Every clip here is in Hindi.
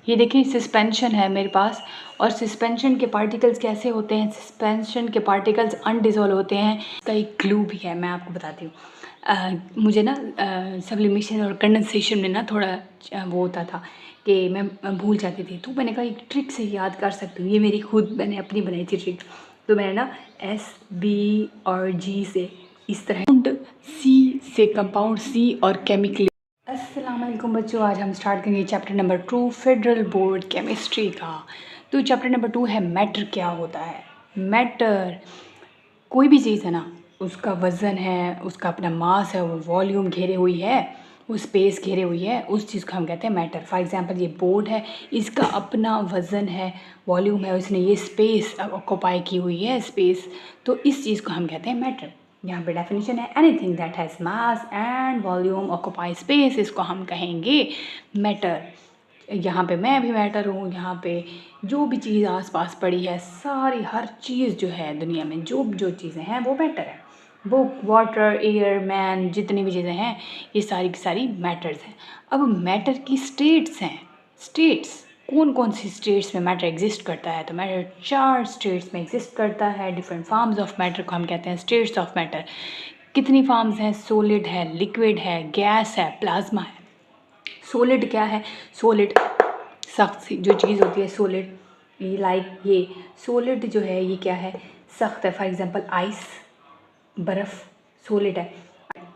ये देखिए सस्पेंशन है मेरे पास, और सस्पेंशन के पार्टिकल्स कैसे होते हैं, सस्पेंशन के पार्टिकल्स अनडिज़ोल्व होते हैं। इसका एक क्लू भी है, मैं आपको बताती हूँ। मुझे ना सब्लिमेशन और कंडेंसेशन में ना थोड़ा वो होता था कि मैं भूल जाती थी, तो मैंने कहा एक ट्रिक से याद कर सकती हूँ। ये मेरी खुद मैंने अपनी बनाई थी ट्रिक। तो मैंने ना SB और G से इस तरह C से कंपाउंड C और केमिकल। अस्सलाम वालेकुम बच्चों, आज हम स्टार्ट करेंगे chapter number 2 federal board chemistry का। तो चैप्टर नंबर 2 है मैटर क्या होता है। मैटर कोई भी चीज़ है ना, उसका वज़न है, उसका अपना मास है, वो वॉल्यूम घेरे हुई है, वो स्पेस घेरे हुई है, उस चीज़ को हम कहते हैं मैटर। फॉर एग्जांपल ये बोर्ड है, इसका अपना वज़न है, वॉल्यूम है, उसने ये स्पेस ऑक्यूपाई की हुई है स्पेस, तो इस चीज़ को हम कहते हैं मैटर। यहाँ पे डेफिनेशन है anything that has mass and volume occupy space, इसको हम कहेंगे मैटर। यहाँ पे मैं भी मैटर हूँ, यहाँ पे जो भी चीज़ आसपास पड़ी है, सारी हर चीज़ जो है दुनिया में, जो चीज़ें हैं वो मैटर है। बुक, वाटर, एयर, मैन, जितनी भी चीज़ें हैं ये सारी की सारी मैटर्स हैं। अब मैटर की स्टेट्स हैं। स्टेट्स कौन कौन सी स्टेट्स में मैटर एग्जिस्ट करता है, तो मैटर 4 स्टेट्स में एग्जिस्ट करता है। डिफरेंट फॉर्म्स ऑफ मैटर को हम कहते हैं स्टेट्स ऑफ मैटर। कितनी फॉर्म्स हैं, सॉलिड है, लिक्विड है, गैस है, प्लाज्मा है। सॉलिड क्या है, सॉलिड सख्त जो चीज़ होती है सॉलिड, ये लाइक ये सॉलिड जो है ये क्या है, सख्त है। फॉर एग्जांपल आइस, बर्फ़ सॉलिड है।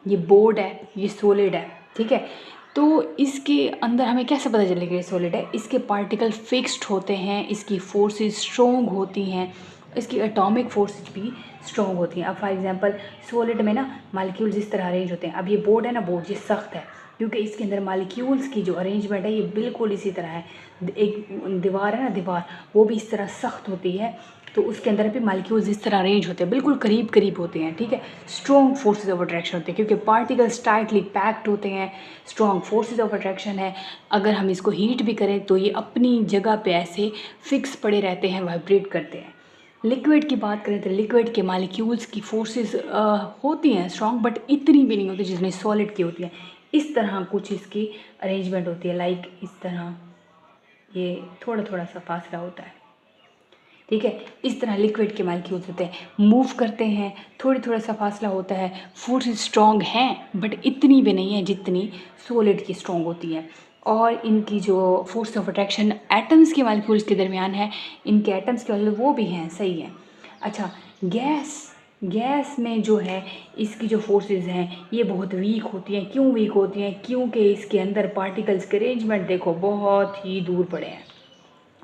ये बोर्ड है, ये सॉलिड है, ठीक है। तो इसके अंदर हमें कैसे पता चलेगा ये सॉलिड है, इसके पार्टिकल फिक्स्ड होते हैं, इसकी फोर्सेस स्ट्रॉन्ग होती हैं, इसकी एटॉमिक फोर्सेस भी स्ट्रॉन्ग होती हैं। अब फॉर एग्जांपल सॉलिड में ना मालिक्यूल्स इस तरह अरेंज होते हैं। अब ये बोर्ड है ना, बोर्ड ये सख्त है क्योंकि इसके अंदर मालिक्यूल्स की जो अरेंजमेंट है ये बिल्कुल इसी तरह है। एक दीवार है ना, दीवार वो भी इस तरह सख्त होती है, तो उसके अंदर भी मालिक्यूल्स इस तरह अरेंज होते हैं, बिल्कुल करीब करीब होते हैं, ठीक है। स्ट्रॉन्ग फोर्सेज ऑफ अट्रैक्शन होते हैं क्योंकि पार्टिकल्स टाइटली पैक्ड होते हैं, स्ट्रॉन्ग फोर्सेज ऑफ अट्रैक्शन है। अगर हम इसको हीट भी करें तो ये अपनी जगह पे ऐसे फिक्स पड़े रहते हैं, वाइब्रेट करते हैं। लिक्विड की बात करें तो लिक्विड के मालिक्यूल्स की फोर्सेस होती हैं स्ट्रॉन्ग, बट इतनी भी नहीं होती जितनी सॉलिड की होती है। इस तरह कुछ इसकी अरेंजमेंट होती है, लाइक इस तरह ये थोड़ा थोड़ा सा फासला होता है, ठीक है। इस तरह लिक्विड के मालिक्यूल्स होते हैं, मूव करते हैं, थोड़ा सा फासला होता है, फोर्स स्ट्रॉन्ग हैं बट इतनी भी नहीं है जितनी सॉलिड की स्ट्रॉन्ग होती है। और इनकी जो फोर्स ऑफ अट्रैक्शन एटम्स के मालिक्यूल्स के दरमियान है, इनके एटम्स के वाले वो भी हैं, सही है। अच्छा, गैस में जो है इसकी जो फोर्सेस हैं ये बहुत वीक होती हैं। क्यों वीक होती हैं, क्योंकि इसके अंदर पार्टिकल्स के अरेंजमेंट देखो बहुत ही दूर पड़े हैं,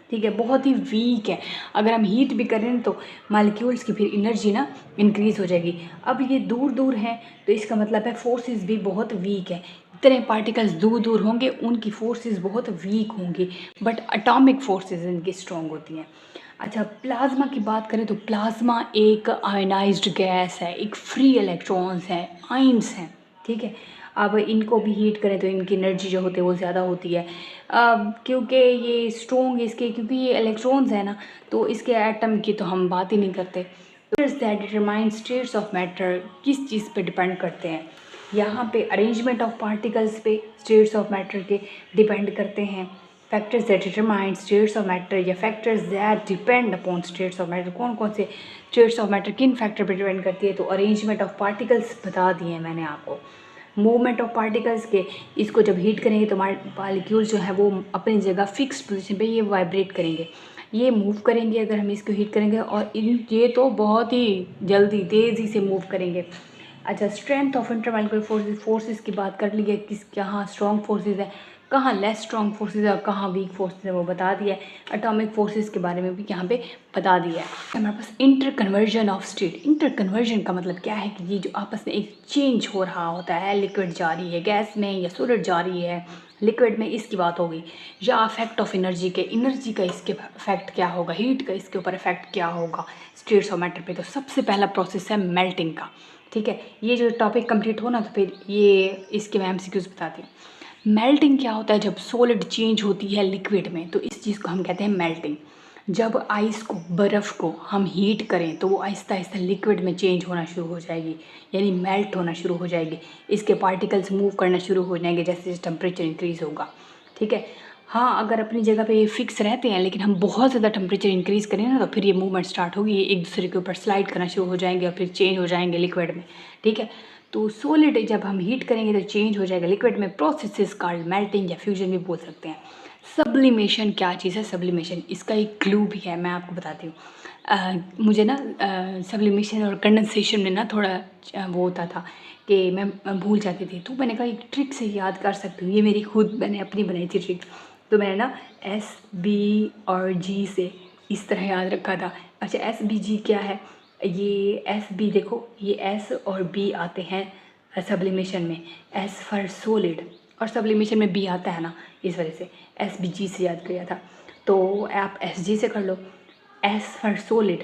ठीक है, बहुत ही वीक है। अगर हम हीट भी करें तो मालिक्यूल्स की फिर एनर्जी ना इंक्रीज़ हो जाएगी। अब ये दूर दूर हैं तो इसका मतलब है फोर्सेस भी बहुत वीक है। जितने पार्टिकल्स दूर दूर होंगे उनकी फोर्सेस बहुत वीक होंगी, बट एटॉमिक फोर्सेस इनकी स्ट्रॉन्ग होती हैं। अच्छा, प्लाज्मा की बात करें तो प्लाज्मा एक आयनाइज्ड गैस है, एक फ्री इलेक्ट्रॉन्स हैं, आइंस हैं, ठीक है। अब इनको भी हीट करें तो इनकी एनर्जी जो होती है वो ज़्यादा होती है, क्योंकि ये स्ट्रॉन्ग इसके, क्योंकि ये इलेक्ट्रॉन्स है ना, तो इसके एटम की तो हम बात ही नहीं करते। तो that determine states of matter किस चीज़ पे डिपेंड करते हैं, यहाँ पे अरेंजमेंट ऑफ पार्टिकल्स पे स्टेट्स ऑफ मैटर के डिपेंड करते हैं। Factors that determine states of matter या factors that depend upon states of matter, कौन कौन से स्टेट्स ऑफ मैटर किन फैक्टर पर डिपेंड करती है, तो अरेंजमेंट ऑफ पार्टिकल्स बता दिए मैंने आपको। मूवमेंट ऑफ पार्टिकल्स के, इसको जब हीट करेंगे तो मालिक्यूल्स जो है वो अपनी जगह फिक्स पोजीशन पे ये वाइब्रेट करेंगे, ये मूव करेंगे अगर हम इसको हीट करेंगे, और ये तो बहुत ही जल्दी तेज़ी से मूव करेंगे। अच्छा, स्ट्रेंथ ऑफ इंटरमॉलिक्यूलर फोर्सेस की बात कर ली है, किस कहाँ स्ट्रॉन्ग फोर्सेस है, कहाँ लेस स्ट्रॉन्ग फोर्सेस है और कहाँ वीक फोर्सेस है वो बता दिया है। एटॉमिक फोर्सेस के बारे में भी यहाँ पे बता दिया है। हमारे पास inter conversion of state. Inter conversion का मतलब क्या है कि ये जो आपस में एक चेंज हो रहा होता है, लिक्विड जा रही है गैस में या सॉलिड जा रही है लिक्विड में, इसकी बात होगी। या इफेक्ट ऑफ एनर्जी के, एनर्जी का इसके इफेक्ट क्या होगा, हीट का इसके ऊपर इफेक्ट क्या होगा स्टेट्स ऑफ मैटर पे। तो सबसे पहला प्रोसेस है मेल्टिंग का, ठीक है। ये जो टॉपिक कंप्लीट हो ना तो फिर ये इसके मैं एमसीक्यूज बताती हूँ। मेल्टिंग क्या होता है, जब सॉलिड चेंज होती है लिक्विड में तो इस चीज़ को हम कहते हैं मेल्टिंग। जब आइस को, बर्फ़ को हम हीट करें तो वो आहिस्ता आहिस्ता लिक्विड में चेंज होना शुरू हो जाएगी, यानी मेल्ट होना शुरू हो जाएगी, इसके पार्टिकल्स मूव करना शुरू हो जाएंगे जैसे जैसे टेम्परेचर इंक्रीज़ होगा, ठीक है। हाँ, अगर अपनी जगह पे ये फिक्स रहते हैं, लेकिन हम बहुत ज़्यादा टेम्परेचर इंक्रीज़ करें ना, तो फिर ये मूवमेंट स्टार्ट होगी, ये एक दूसरे के ऊपर स्लाइड करना शुरू हो जाएंगे और फिर चेंज हो जाएंगे लिक्विड में। ठीक है, तो सॉलिड जब हम हीट करेंगे तो चेंज हो जाएगा लिक्विड में। प्रोसेस इज कॉल्ड मेल्टिंग या फ्यूजन भी बोल सकते हैं। सब्लिमेशन क्या चीज़ है? सब्लिमेशन, इसका एक क्लू भी है, मैं आपको बताती हूँ। मुझे ना सब्लिमेशन और कंडेंसेशन में ना थोड़ा वो होता था कि मैं भूल जाती थी, तो मैंने कहा एक ट्रिक से याद कर सकती हूँ। ये मेरी खुद मैंने अपनी बनाई थी ट्रिक। तो मैंने ना एस बी और जी से इस तरह याद रखा था। अच्छा, एस बी जी क्या है? ये एस बी देखो, ये एस और बी आते हैं सब्लिमेशन में, एस फॉर सॉलिड, और सब्लिमेशन में बी आता है ना, इस वजह से एस बी जी से याद किया था। तो आप एस जी से कर लो, एस फॉर सॉलिड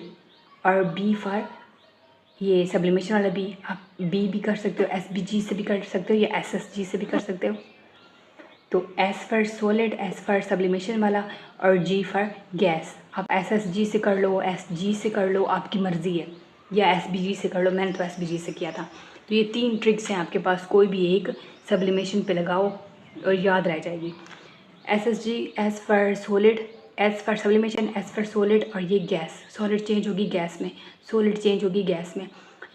और बी फॉर ये सब्लिमेशन वाला बी। आप बी भी कर सकते हो, एस बी जी से भी कर सकते हो, या एस एस जी से भी कर सकते हो। तो S for solid, S for sublimation वाला, और जी फॉर गैस। आप एस एस जी से कर लो, एस जी से कर लो, आपकी मर्ज़ी है, या एस बी जी से कर लो। मैंने तो एस बी जी से किया था। तो ये 3 ट्रिक्स हैं आपके पास, कोई भी एक सब्लिमेशन पे लगाओ और याद रह जाएगी। S S G, S for solid, S for sublimation, S for solid, और ये गैस, सॉलिड चेंज होगी गैस में, सॉलिड चेंज होगी गैस में।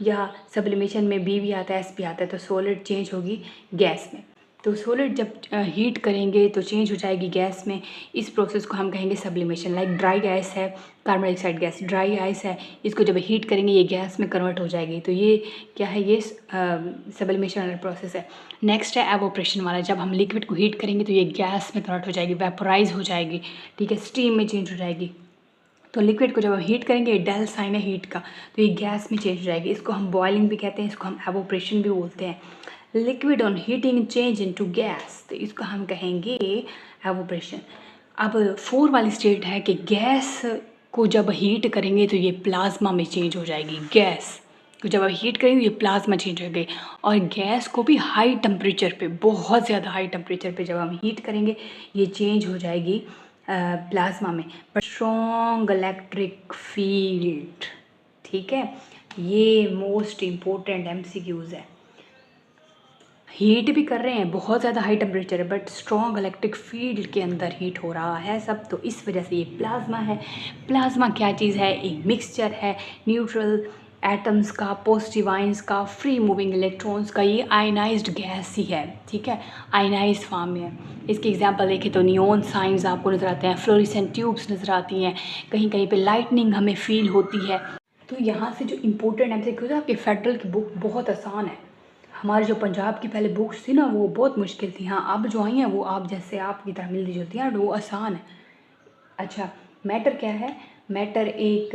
या सब्लिमेशन में बी भी आता है, एस भी आता है, तो सॉलिड चेंज होगी गैस में। तो सॉलिड जब हीट करेंगे तो चेंज हो जाएगी गैस में। इस प्रोसेस को हम कहेंगे सब्लिमेशन। लाइक ड्राई आइस है, carbon dioxide gas dry ice है, इसको जब हीट करेंगे ये गैस में कन्वर्ट हो जाएगी। तो ये क्या है? ये सब्लिमेशन वाला प्रोसेस है। नेक्स्ट है एवोपरेशन वाला। जब हम लिक्विड को हीट करेंगे तो ये गैस में कन्वर्ट हो जाएगी, वेपोराइज हो जाएगी। ठीक है, स्टीम में चेंज हो जाएगी। तो लिक्विड को जब हम हीट करेंगे, ये डेल साइन है हीट का, तो ये गैस में चेंज हो जाएगी। इसको हम बॉइलिंग भी कहते हैं, इसको हम एवोपरेशन भी बोलते हैं। Liquid on heating change into gas, तो इसको हम कहेंगे एवोपरेशन। अब 4 वाली स्टेट है कि गैस को जब हीट करेंगे तो ये प्लाज्मा में चेंज हो जाएगी। गैस को जब आप हीट करेंगे ये प्लाज्मा चेंज हो गई, और गैस को भी हाई टेम्परेचर पे, बहुत ज़्यादा हाई टेम्परेचर पे जब हम हीट करेंगे ये चेंज हो जाएगी प्लाज्मा में। पर स्ट्रॉन्ग इलेक्ट्रिक फील्ड, ठीक है, ये मोस्ट इम्पोर्टेंट MCQs है। हीट भी कर रहे हैं, बहुत ज़्यादा हाई टेम्परेचर है, बट स्ट्रॉन्ग इलेक्ट्रिक फील्ड के अंदर हीट हो रहा है सब, तो इस वजह से ये प्लाज्मा है। प्लाज्मा क्या चीज़ है? एक मिक्सचर है न्यूट्रल एटम्स का, पॉजिटिव आयंस का, फ्री मूविंग इलेक्ट्रॉन्स का। ये आयनाइज्ड गैस ही है, ठीक है, आयनाइज्ड फॉर्म में है। इसकी एग्जांपल देखें तो नियॉन साइंस आपको नज़र आते हैं, फ्लोरेसेंट ट्यूब्स नज़र आती हैं, कहीं कहीं पे लाइटनिंग हमें फील होती है। तो यहाँ से जो इम्पोर्टेंट MCQs है, आपके फेडरल की बुक बहुत आसान है। हमारी जो पंजाब की पहले बुक्स थी ना वो बहुत मुश्किल थी। हाँ, अब जो आई हैं वो आप जैसे आपकी तरह मिलती जुलती हैं, वो आसान है। अच्छा, मैटर क्या है? मैटर एक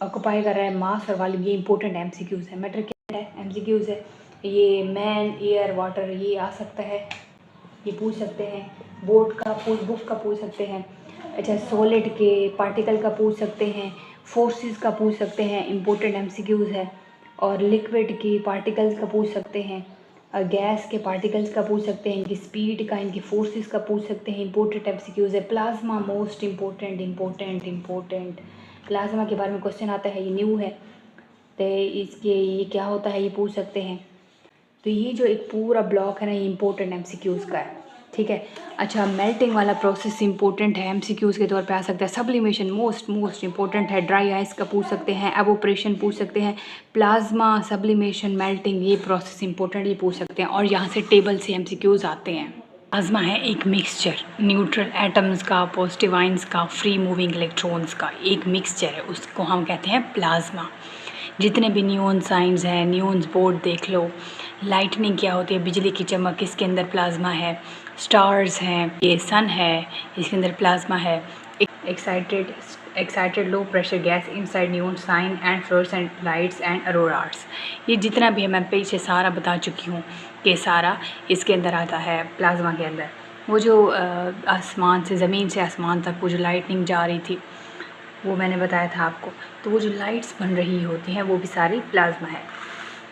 ऑक्यूपाई कर रहा है मास और वॉल्यूम, ये इंपॉर्टेंट MCQs है। मैटर क्या है? MCQs है ये मैन, एयर, वाटर, ये आ सकता है, ये पूछ सकते हैं। बोर्ड का पूछ, बुक का पूछ सकते हैं। अच्छा, सॉलिड के पार्टिकल का पूछ सकते हैं, फोर्सेस का पूछ सकते हैं, इंपॉर्टेंट MCQs है। और लिक्विड के पार्टिकल्स का पूछ सकते हैं, गैस के पार्टिकल्स का पूछ सकते हैं, इनकी स्पीड का, इनकी फोर्सेस का पूछ सकते हैं, इंपॉर्टेंट MCQs है। Plasma most important. प्लाज्मा के बारे में क्वेश्चन आता है, ये न्यू है, तो इसके ये क्या होता है ये पूछ सकते हैं। तो ये जो एक पूरा ब्लॉक है ना, ये इंपॉर्टेंट MCQs का है, ठीक है। अच्छा, मेल्टिंग वाला प्रोसेस इंपॉर्टेंट है, MCQs के तौर पे आ सकता है। सब्लिमेशन मोस्ट इंपॉर्टेंट है, ड्राई आइस का पूछ सकते हैं, एवोपरेशन पूछ सकते हैं, प्लाज्मा, सब्लिमेशन, मेल्टिंग, ये प्रोसेस इंपॉर्टेंट, ये पूछ सकते हैं। और यहाँ से टेबल से MCQs आते हैं। प्लाज्मा है एक मिक्सचर न्यूट्रल एटम्स का, पॉजिटिव आयंस का, फ्री मूविंग इलेक्ट्रॉन्स का, एक मिक्सचर है, उसको हम कहते हैं प्लाज्मा। जितने भी नियॉन साइंस हैं, नियॉन्स बोर्ड देख लो, लाइटनिंग क्या होती है, बिजली की चमक, इसके अंदर प्लाज्मा है। स्टार्स हैं, ये सन है, इसके अंदर प्लाज्मा है। Excited low pressure gas inside neon sign and fluorescent lights and auroras, ये जितना भी है मैं पीछे सारा बता चुकी हूँ कि सारा इसके अंदर आता है, प्लाज्मा के अंदर। वो जो आसमान से, ज़मीन से आसमान तक वो जो लाइटनिंग जा रही थी वो मैंने बताया था आपको, तो वो जो लाइट्स बन रही होती हैं वो भी सारी प्लाज्मा है।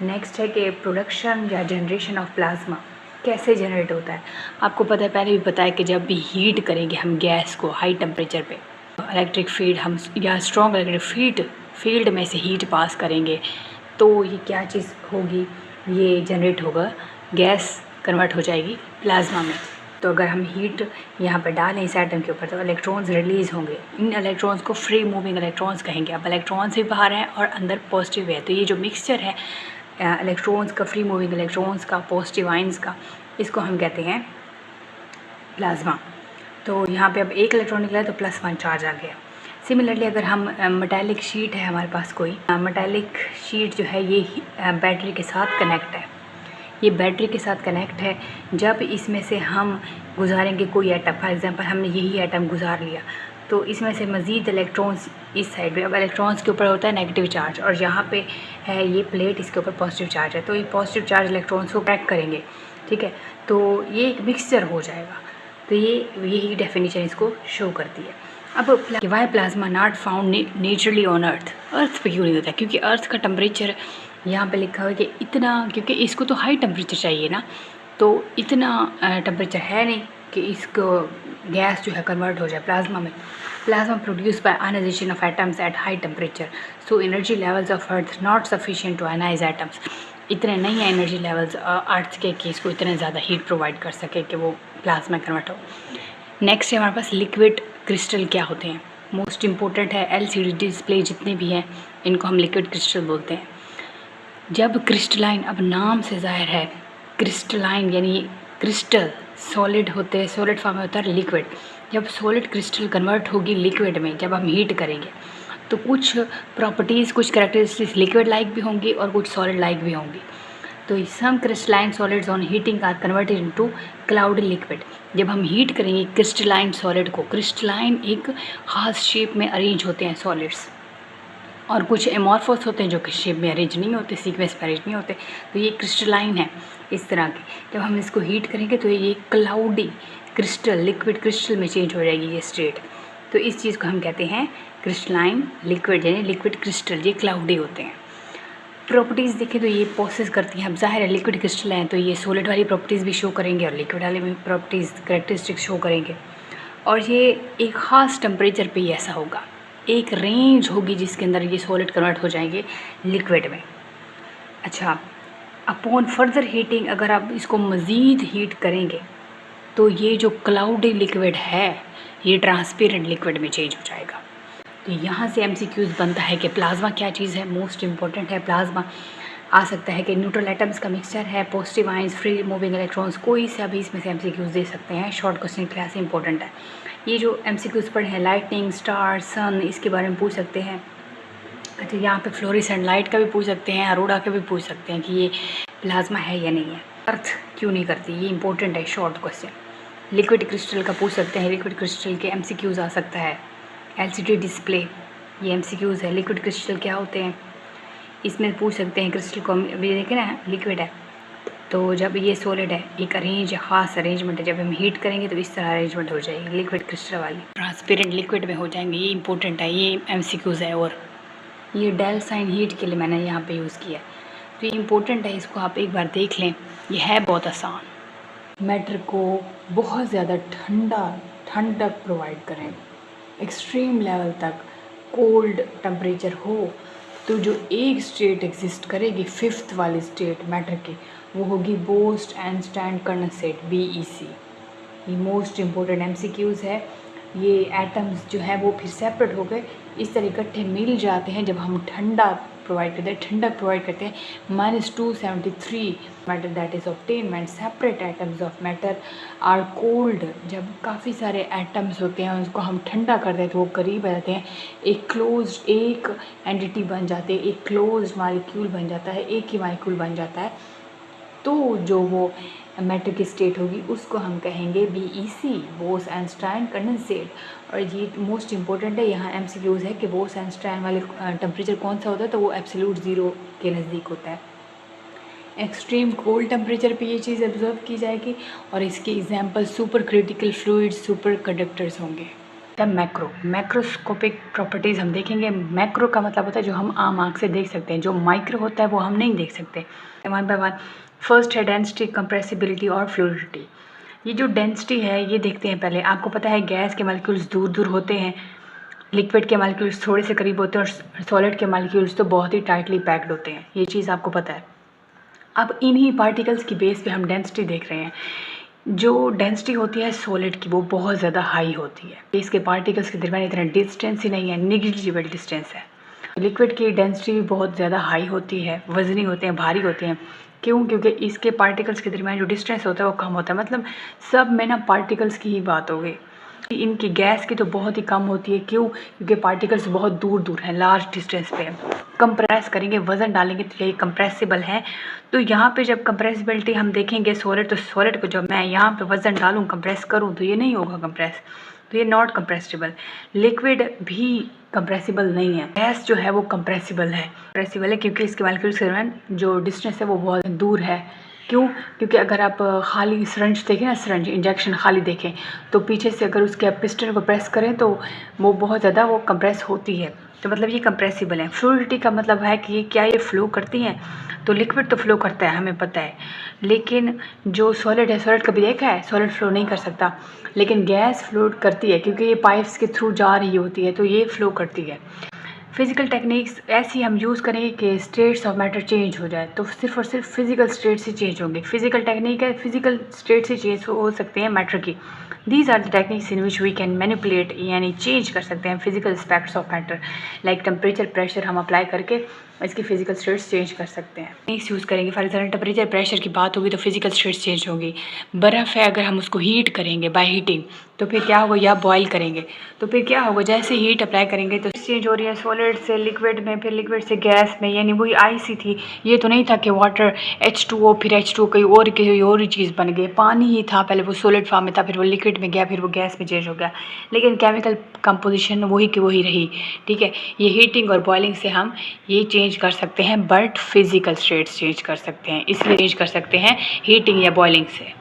नेक्स्ट है कि प्रोडक्शन या जनरेशन ऑफ प्लाज्मा कैसे जनरेट होता है। आपको पता है, पहले भी पता है कि जब भी हीट करेंगे हम गैस को हाई टेम्परेचर पे, इलेक्ट्रिक फील्ड हम या स्ट्रॉन्ग इलेक्ट्रिक फील्ड में से हीट पास करेंगे, तो ये क्या चीज़ होगी, ये जनरेट होगा, गैस कन्वर्ट हो जाएगी प्लाज्मा में। तो अगर हम हीट यहाँ पर डालें इस एटम के ऊपर तो इलेक्ट्रॉन्स रिलीज़ होंगे। इन इलेक्ट्रॉन्स को फ्री मूविंग इलेक्ट्रॉन्स कहेंगे। अब इलेक्ट्रॉन्स भी बाहर हैं और अंदर पॉजिटिव है, तो ये जो मिक्सचर है इलेक्ट्रॉन्स का, फ्री मूविंग इलेक्ट्रॉन्स का, पॉजिटिव आइंस का, इसको हम कहते हैं प्लाज्मा। तो यहाँ पे अब एक इलेक्ट्रॉन निकला है तो +1 चार्ज आ गया। सिमिलरली अगर हम मेटालिक शीट है हमारे पास कोई मेटालिक शीट जो है ये बैटरी के साथ कनेक्ट है, ये बैटरी के साथ कनेक्ट है। जब इसमें से हम गुजारेंगे कोई एटम, फॉर एग्जांपल हमने यही एटम गुजार लिया, तो इसमें से मज़ीद इलेक्ट्रॉन्स इस साइड पे, अब इलेक्ट्रॉन्स के ऊपर होता है नेगेटिव चार्ज और यहाँ पे है ये प्लेट, इसके ऊपर पॉजिटिव चार्ज है, तो ये पॉजिटिव चार्ज इलेक्ट्रॉन्स को अट्रैक्ट करेंगे, ठीक है। तो ये एक मिक्सचर हो जाएगा। तो ये यही डेफिनेशन इसको शो करती है। अब why plasma not found naturally on earth पे क्यों नहीं होता है? क्योंकि अर्थ का टेम्परेचर यहाँ पे लिखा हुआ है कि इतना, क्योंकि इसको तो हाई टेम्परेचर चाहिए ना, तो इतना टेम्परेचर है नहीं कि इसको गैस जो है कन्वर्ट हो जाए प्लाज्मा में। Plasma produce by ionization of atoms at high temperature, so energy levels of earth not sufficient to ionize atoms. इतने नहीं है एनर्जी लेवल्स अर्थ के कि इसको इतने ज़्यादा हीट प्रोवाइड कर सके कि वो प्लाज्मा कन्वर्ट हो। नेक्स्ट है हमारे पास लिक्विड क्रिस्टल क्या होते हैं। मोस्ट इम्पोर्टेंट है एलसीडी डिस्प्ले जितने भी हैं इनको हम लिक्विड क्रिस्टल बोलते हैं। जब क्रिस्टलाइन, अब नाम से ज़ाहिर है क्रिस्टलाइन यानी क्रिस्टल सॉलिड होते हैं, सॉलिड फॉर्म में होता है लिक्विड। जब सॉलिड क्रिस्टल कन्वर्ट होगी लिक्विड में, जब हम हीट करेंगे तो कुछ प्रॉपर्टीज़, कुछ कैरेक्टरिस्टिक्स लिक्विड लाइक भी होंगी और कुछ सॉलिड लाइक भी होंगी। तो some crystalline solids on heating are converted into cloudy liquid. जब हम हीट करेंगे क्रिस्टलाइन सॉलिड को, क्रिस्टलाइन एक खास शेप में अरेंज होते हैं सॉलिड्स, और कुछ एमॉर्फस होते हैं जो कि शेप में अरेंज नहीं होते, सीक्वेंस में अरेंज नहीं होते। तो ये क्रिस्टलाइन है इस तरह के। जब हम इसको हीट करेंगे तो ये क्लाउडी क्रिस्टल, लिक्विड क्रिस्टल में चेंज हो जाएगी ये स्टेट। तो इस चीज़ को हम कहते हैं क्रिस्टलाइन लिक्विड, यानी लिक्विड क्रिस्टल, ये क्लाउडी होते हैं। प्रॉपर्टीज़ देखें तो ये प्रोसेस करती हैं। अब ज़ाहिर है लिक्विड क्रिस्टल हैं तो ये सॉलिड वाली प्रॉपर्टीज़ भी शो करेंगे और लिक्विड वाली भी प्रॉपर्टीज़ कैरेक्टरिस्टिक्स शो करेंगे, और ये एक ख़ास टेम्परेचर पे ही ऐसा होगा। एक रेंज होगी जिसके अंदर ये सॉलिड कन्वर्ट हो जाएंगे लिक्विड में। अच्छा, अपॉन फर्दर हीटिंग, अगर आप इसको मज़ीद हीट करेंगे तो ये जो क्लाउडी लिक्विड है ये ट्रांसपेरेंट लिक्विड में चेंज हो जाएगा। तो यहाँ से एमसीक्यूज़ बनता है कि प्लाज्मा क्या चीज़ है, मोस्ट इम्पॉर्टेंट है प्लाज्मा। आ सकता है कि न्यूट्रल एटम्स का मिक्सचर है, positive ions, free moving electrons, कोई से अभी इसमें से एमसीक्यूज़ दे सकते हैं। शॉर्ट क्वेश्चन क्लास इंपॉर्टेंट है। ये जो एमसीक्यूज़ पढ़े हैं लाइटनिंग, स्टार, सन, इसके बारे में पूछ सकते हैं। अच्छा, यहाँ पे फ्लोरेसेंट लाइट का भी पूछ सकते हैं, अरोड़ा का भी पूछ सकते हैं कि ये प्लाज्मा है या नहीं है। अर्थ क्यों नहीं करती, ये इंपॉर्टेंट है शॉर्ट क्वेश्चन। लिक्विड क्रिस्टल का पूछ सकते हैं, लिक्विड क्रिस्टल के एमसीक्यूज़ आ सकता है। एलसीडी डिस्प्ले, ये एमसीक्यूज़ है। लिक्विड क्रिस्टल क्या होते हैं इसमें पूछ सकते हैं। क्रिस्टल को अभी देखें ना, लिक्विड है तो जब ये सॉलिड है, एक अरेंज ख़ास अरेंजमेंट है, जब हम हीट करेंगे तो इस तरह अरेंजमेंट हो जाएगी लिक्विड क्रिस्टल वाली, ट्रांसपेरेंट लिक्विड में हो जाएंगे। ये इंपॉर्टेंट है, ये एमसीक्यूज़ है। और ये डेल साइन हीट के लिए मैंने यहाँ पे यूज़ किया है, तो ये इंपॉर्टेंट है, इसको आप एक बार देख लें। ये है बहुत आसान। मैटर को बहुत ज़्यादा ठंडक प्रोवाइड करें, एक्सट्रीम लेवल तक कोल्ड टेम्परेचर हो, तो जो एक स्टेट एग्जिस्ट करेगी, फिफ्थ वाली स्टेट मैटर की, वो होगी बोस्ट-आइंस्टाइन कंडेंसेट, BEC। ये मोस्ट इम्पोर्टेंट MCQs है। ये एटम्स जो है वो फिर सेपरेट हो गए, इस तरह इकट्ठे मिल जाते हैं जब हम ठंडा प्रोवाइड करते हैं, ठंडक प्रोवाइड करते हैं। -273 matter that is obtain when separate atoms of matter are cold. जब काफ़ी सारे एटम्स होते हैं उसको हम ठंडा करते हैं तो वो करीब आ जाते हैं, एक क्लोज्ड, एक एंटिटी बन जाते हैं, एक क्लोज्ड मालिक्यूल बन जाता है, एक ही मालिक्यूल बन जाता है। तो जो वो मैटर की स्टेट होगी उसको हम कहेंगे BEC, बोस-आइंस्टाइन कंडेंसेट। और ये मोस्ट इंपॉर्टेंट है, यहाँ MCQs है कि बोस-आइंस्टाइन वाले टेम्परेचर कौन सा होता है, तो वो एब्सोल्यूट ज़ीरो के नज़दीक होता है। एक्सट्रीम कोल्ड टेम्परेचर पे ये चीज़ ऑब्जर्व की जाएगी, और इसके example super critical fluids, super conductors होंगे। तब मैक्रोस्कोपिक प्रॉपर्टीज़ हम देखेंगे। मैक्रो का मतलब होता है जो हम आम आँख से देख सकते हैं, जो माइक्रो होता है वो हम नहीं देख सकते। One by one. फर्स्ट है डेंसिटी, कंप्रेसिबिलिटी और फ्लूइडिटी। ये जो डेंसिटी है ये देखते हैं पहले। आपको पता है गैस के मॉलिक्यूल्स दूर दूर होते हैं, लिक्विड के मॉलिक्यूल्स थोड़े से करीब होते हैं, और सॉलिड के मॉलिक्यूल्स तो बहुत ही टाइटली पैक्ड होते हैं, ये चीज़ आपको पता है। अब इन्हीं पार्टिकल्स की बेस पे हम डेंसिटी देख रहे हैं। जो डेंसिटी होती है सॉलिड की वो बहुत ज़्यादा हाई होती है, इसके पार्टिकल्स के दरमियान इतना डिस्टेंस ही नहीं है, निग्लिजिबल डिस्टेंस है। लिक्विड की डेंसिटी भी बहुत ज़्यादा हाई होती है, वजनी होते हैं, भारी होते हैं। क्यों? क्योंकि इसके पार्टिकल्स के दरमियान जो डिस्टेंस होता है वो कम होता है। मतलब सब में ना पार्टिकल्स की ही बात हो गई। इनकी गैस की तो बहुत ही कम होती है। क्यों? क्योंकि पार्टिकल्स बहुत दूर दूर हैं, लार्ज डिस्टेंस पे हैं। कंप्रेस करेंगे, वज़न डालेंगे तो यही कंप्रेसिबल है। तो यहाँ पे जब कंप्रेसिबिलिटी हम देखेंगे सॉलिड, तो सॉलिड को जब मैं यहाँ पे वज़न डालूँ, कंप्रेस करूँ, तो ये नहीं होगा कंप्रेस, तो ये नॉट कंप्रेसिबल। लिक्विड भी कंप्रेसिबल नहीं है। गैस जो है वो कंप्रेसिबल है क्योंकि इसके मॉलिक्यूल्स के दरमियान जो डिस्टेंस है वो बहुत दूर है। क्यों? क्योंकि अगर आप खाली सिरंज देखें ना, सिरंज इंजेक्शन खाली देखें, तो पीछे से अगर उसके पिस्टन को प्रेस करें तो वो बहुत ज़्यादा वो कंप्रेस होती है। तो मतलब ये कंप्रेसिबल है। फ्लूइडिटी का मतलब है कि क्या ये फ्लो करती हैं? तो लिक्विड तो फ्लो करता है, हमें पता है, लेकिन जो सॉलिड है, सॉलिड कभी देखा है? सॉलिड फ्लो नहीं कर सकता, लेकिन गैस फ्लो करती है क्योंकि ये पाइप्स के थ्रू जा रही होती है, तो ये फ्लो करती है। फिज़िकल टेक्निक्स ऐसी हम यूज़ करेंगे कि स्टेट्स ऑफ मैटर चेंज हो जाए, तो सिर्फ और सिर्फ फिजिकल स्टेट से चेंज होंगे। फिजिकल टेक्निक है, फिजिकल स्टेट से चेंज हो सकते हैं मैटर की। These are the techniques in which we can manipulate, यानी चेंज कर सकते हैं physical aspects of matter. Like temperature, pressure हम अप्लाई करके इसकी फिजिकल स्टेट्स चेंज कर सकते हैं। टेक्निक्स यूज़ करेंगे। फॉर एग्जाम्पल टेम्परेचर प्रेशर की बात होगी तो फिजिकल स्टेट्स चेंज होगी। बर्फ़ है, अगर हम उसको हीट करेंगे बाय हीटिंग, तो फिर क्या होगा? या बॉयल करेंगे तो फिर क्या होगा? जैसे हीट अप्लाई करेंगे तो चेंज हो रही है सॉलिड से लिक्विड में, फिर लिक्विड से गैस में, यानी वही आइस ही थी। ये तो नहीं था कि वाटर H2O, फिर H2O कोई और ही चीज़ बन गई। पानी ही था, पहले वो सॉलिड फॉर्म में था, फिर वो लिक्विड में गया, फिर वो गैस में चेंज हो गया, लेकिन केमिकल कंपोजिशन वही की वही रही। ठीक है, ये हीटिंग और बॉइलिंग से हम ये चेंज कर सकते हैं, बट फिजिकल स्टेट्स चेंज कर सकते हैं, इसलिए चेंज कर सकते हैं हीटिंग या बॉइलिंग से।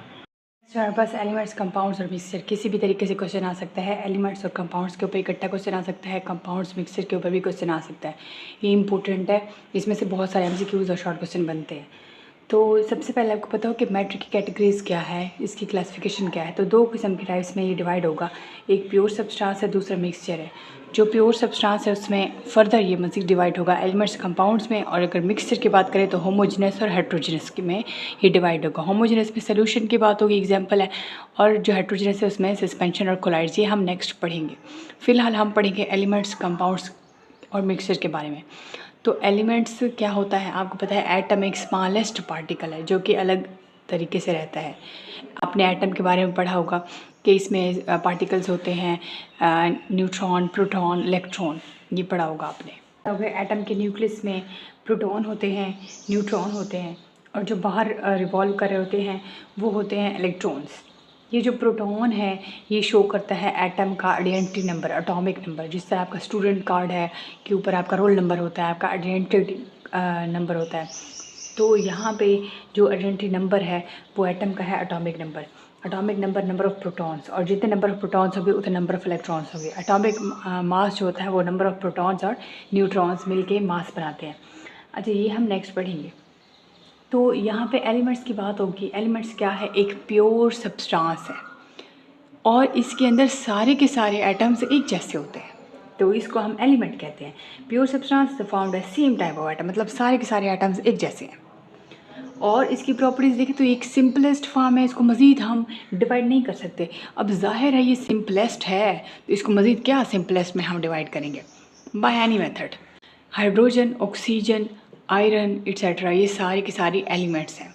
हमारे पास एलिमेंट्स, कंपाउंड्स और मिक्सचर किसी भी तरीके से क्वेश्चन आ सकता है। एलिमेंट्स और कंपाउंड्स के ऊपर इकट्ठा क्वेश्चन आ सकता है, कंपाउंड्स मिक्सचर के ऊपर भी क्वेश्चन आ सकता है। ये इंपॉर्टेंट है, इसमें से बहुत सारे एमसीक्यूज और शॉर्ट क्वेश्चन बनते हैं। तो सबसे पहले आपको पता हो कि मैटर की कैटेगरीज क्या है, इसकी क्लासिफिकेशन क्या है। तो दो किस्म के टाइप्स में ये डिवाइड होगा, एक प्योर सब्सटेंस है, दूसरा मिक्सचर है। जो प्योर सब्सटेंस है उसमें फर्दर ये मज़ीद डिवाइड होगा एलिमेंट्स, कंपाउंड्स में, और अगर मिक्सचर की बात करें तो होमोजेनस और हेट्रोजेनस में ये डिवाइड होगा। होमोजेनस में सोल्यूशन की बात होगी, एग्जांपल है, और जो हेट्रोजेनस है उसमें सस्पेंशन और कोलाइड्स, ये हम नेक्स्ट पढ़ेंगे। फिलहाल हम पढ़ेंगे एलिमेंट्स, कंपाउंड्स और मिक्सचर के बारे में। तो एलिमेंट्स क्या होता है? आपको पता है एटम एक स्मॉलेस्ट पार्टिकल है जो कि अलग तरीके से रहता है। आपने एटम के बारे में पढ़ा होगा कि इसमें पार्टिकल्स होते हैं, न्यूट्रॉन, प्रोटॉन, इलेक्ट्रॉन, ये पढ़ा होगा आपने। एटम के न्यूक्लियस में प्रोटॉन होते हैं, न्यूट्रॉन होते हैं, और जो बाहर रिवॉल्व कर रहे होते हैं वो होते हैं इलेक्ट्रॉन्स। ये जो प्रोटॉन है ये शो करता है एटम का आइडेंटिटी नंबर, एटॉमिक नंबर। जिस तरह आपका स्टूडेंट कार्ड है के ऊपर आपका रोल नंबर होता है, आपका आइडेंटिटी नंबर होता है, तो यहाँ पे जो आइडेंटिटी नंबर है वो एटम का है atomic number. Atomic number, number of protons, और जितने नंबर ऑफ़ प्रोटॉन्स होंगे उतने नंबर ऑफ़ इलेक्ट्रॉन्स होंगे। एटॉमिक मास जो होता है वो नंबर ऑफ़ प्रोटॉन्स और न्यूट्रॉन्स मिलके मास बनाते हैं। अच्छा, ये हम नेक्स्ट पढ़ेंगे। तो यहाँ पे एलिमेंट्स की बात होगी। एलिमेंट्स क्या है? एक प्योर सब्सटेंस है और इसके अंदर सारे के सारे एटम्स एक जैसे होते हैं, तो इसको हम एलिमेंट कहते हैं। प्योर सब्सटेंस फाउंड है सेम टाइप ऑफ एटम, मतलब सारे के सारे एटम्स एक जैसे हैं। और इसकी प्रॉपर्टीज़ देखें तो एक सिंपलेस्ट फॉर्म है, इसको मज़ीद हम डिवाइड नहीं कर सकते। अब जाहिर है ये सिंपलेस्ट है, तो इसको मज़ीद क्या सिंपलेस्ट में हम डिवाइड करेंगे? By any method. Hydrogen, oxygen, iron etcetera, ये सारे के सारे एलिमेंट्स हैं।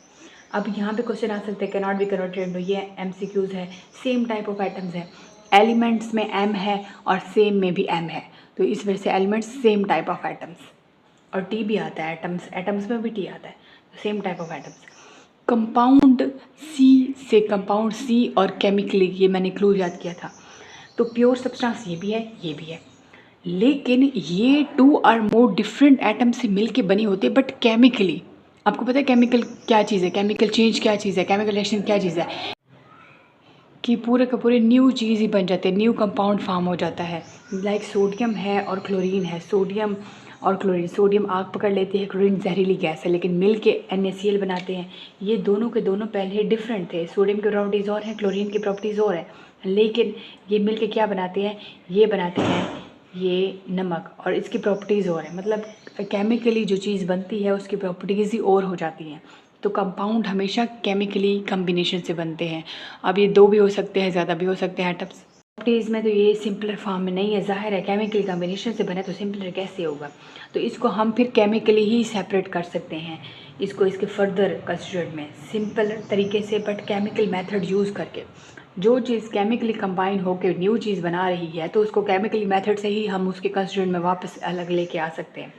अब यहाँ पे क्वेश्चन आ सकते हैं, कैनॉट बी कन्वर्टेड, ये MCQs है। सेम टाइप ऑफ एटम्स है, एलिमेंट्स में M है और सेम में भी M है, तो इस वजह से elements same type of atoms, और T भी आता है, एटम्स में भी T आता है, same type of atoms. Compound C से कंपाउंड C और केमिकली, ये मैंने क्लू याद किया था। तो प्योर सब्सटेंस ये भी है, ये भी है, लेकिन ये 2 और मोर डिफरेंट एटम से मिलके बनी होती है, बट केमिकली। आपको पता है केमिकल क्या चीज़ है? केमिकल चेंज क्या चीज़ है? केमिकल रिएक्शन क्या चीज़ है? कि पूरे का पूरे न्यू चीज़ ही बन जाते हैं, न्यू कंपाउंड फॉर्म हो जाता है। लाइक सोडियम है और क्लोरीन है, सोडियम और क्लोरीन। सोडियम आग पकड़ लेते हैं, क्लोरीन जहरीली गैस है, लेकिन मिल के NaCl बनाते हैं। ये दोनों के दोनों पहले डिफरेंट थे, सोडियम की प्रॉपर्टीज़ और हैं, क्लोरीन की प्रॉपर्टीज़ और हैं, लेकिन ये मिल के क्या बनाते हैं? ये बनाते हैं ये नमक, और इसकी प्रॉपर्टीज़ और हैं। मतलब केमिकली जो चीज़ बनती है उसकी प्रॉपर्टीज़ ही और हो जाती हैं। तो कंपाउंड हमेशा केमिकली कम्बिनेशन से बनते हैं। अब ये 2 भी हो सकते हैं, ज़्यादा भी हो सकते हैं एटम्स। प्रॉपर्टीज़ में तो ये सिंपलर फॉर्म में नहीं है, ज़ाहिर है केमिकली कम्बिनेशन से बने तो सिंपलर कैसे होगा। तो इसको हम फिर केमिकली ही सेपरेट कर सकते हैं, इसको इसके फर्दर कंस्ट्रक्ट में सिंपल तरीके से, बट केमिकल मेथड यूज़ करके। जो चीज़ केमिकली कंबाइन होकर न्यू चीज़ बना रही है तो उसको केमिकली मेथड से ही हम उसके कंस्ट्रक्ट में वापस अलग लेके आ सकते हैं।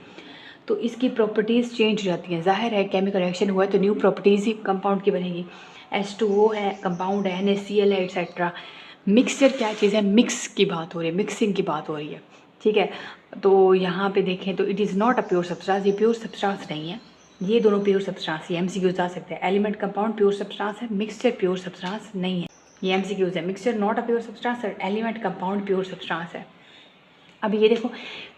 तो इसकी प्रॉपर्टीज़ चेंज हो जाती हैं। ज़ाहिर है केमिकल रिएक्शन हुआ है तो न्यू प्रॉपर्टीज़ ही कंपाउंड की बनेगी। H2O है, कंपाउंड है, NaCl है, एट्सेट्रा। मिक्सचर क्या चीज़ है, मिक्स की बात हो रही है, मिक्सिंग की बात हो रही है, ठीक है। तो यहाँ पे देखें तो it is not a pure substance, ये प्योर सब्सटेंस नहीं है। ये दोनों प्योर सब्सटेंस, ये MCQs आ सकते हैं। एलिमेंट कंपाउंड प्योर सब्सटेंस है, मिक्सचर प्योर सब्सटेंस नहीं है। ये MCQs है, mixture not a pure substance और एलिमेंट कंपाउंड प्योर सब्सटेंस है। अब ये देखो,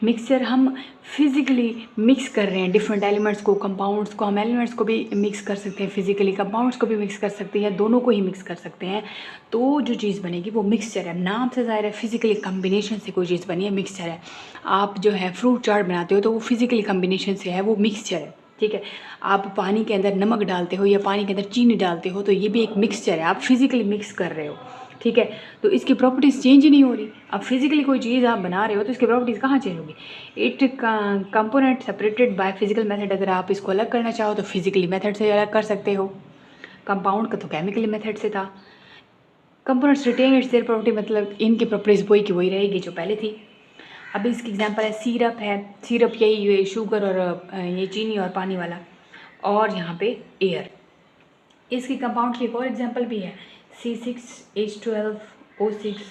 मिक्सचर हम फिज़िकली मिक्स कर रहे हैं डिफरेंट एलिमेंट्स को, कंपाउंड्स को। हम एलिमेंट्स को भी मिक्स कर सकते हैं फिज़िकली, कंपाउंड्स को भी मिक्स कर सकते हैं, दोनों को ही मिक्स कर सकते हैं। तो जो चीज़ बनेगी वो मिक्सचर है। नाम से ज़ाहिर है फिज़िकली कम्बिनेशन से कोई चीज़ बनी है, मिक्सचर है। आप जो है फ्रूट चाट बनाते हो तो वो फिज़िकली कम्बिनेशन से है, वो मिक्सचर है, ठीक है। आप पानी के अंदर नमक डालते हो या पानी के अंदर चीनी डालते हो तो ये भी एक मिक्सचर है, आप फिज़िकली मिक्स कर रहे हो, ठीक है। तो इसकी प्रॉपर्टीज़ चेंज ही नहीं हो रही। अब फिजिकली कोई चीज़ आप बना रहे हो तो इसकी प्रॉपर्टीज़ कहाँ चेंज होगी। It component separated by physical method. अगर आप इसको अलग करना चाहो तो फिजिकली मेथड से अलग कर सकते हो। कंपाउंड का तो केमिकली मेथड से था। Components retain its their property, मतलब इनकी प्रॉपर्टीज़ वही की वही रहेगी जो पहले थी। अब इसकी एग्जांपल है सिरप है, सिरप यही ये शुगर और ये चीनी और पानी वाला, और यहाँ पे एयर। इसकी कंपाउंड की एक और एग्जांपल भी है, C6H12O6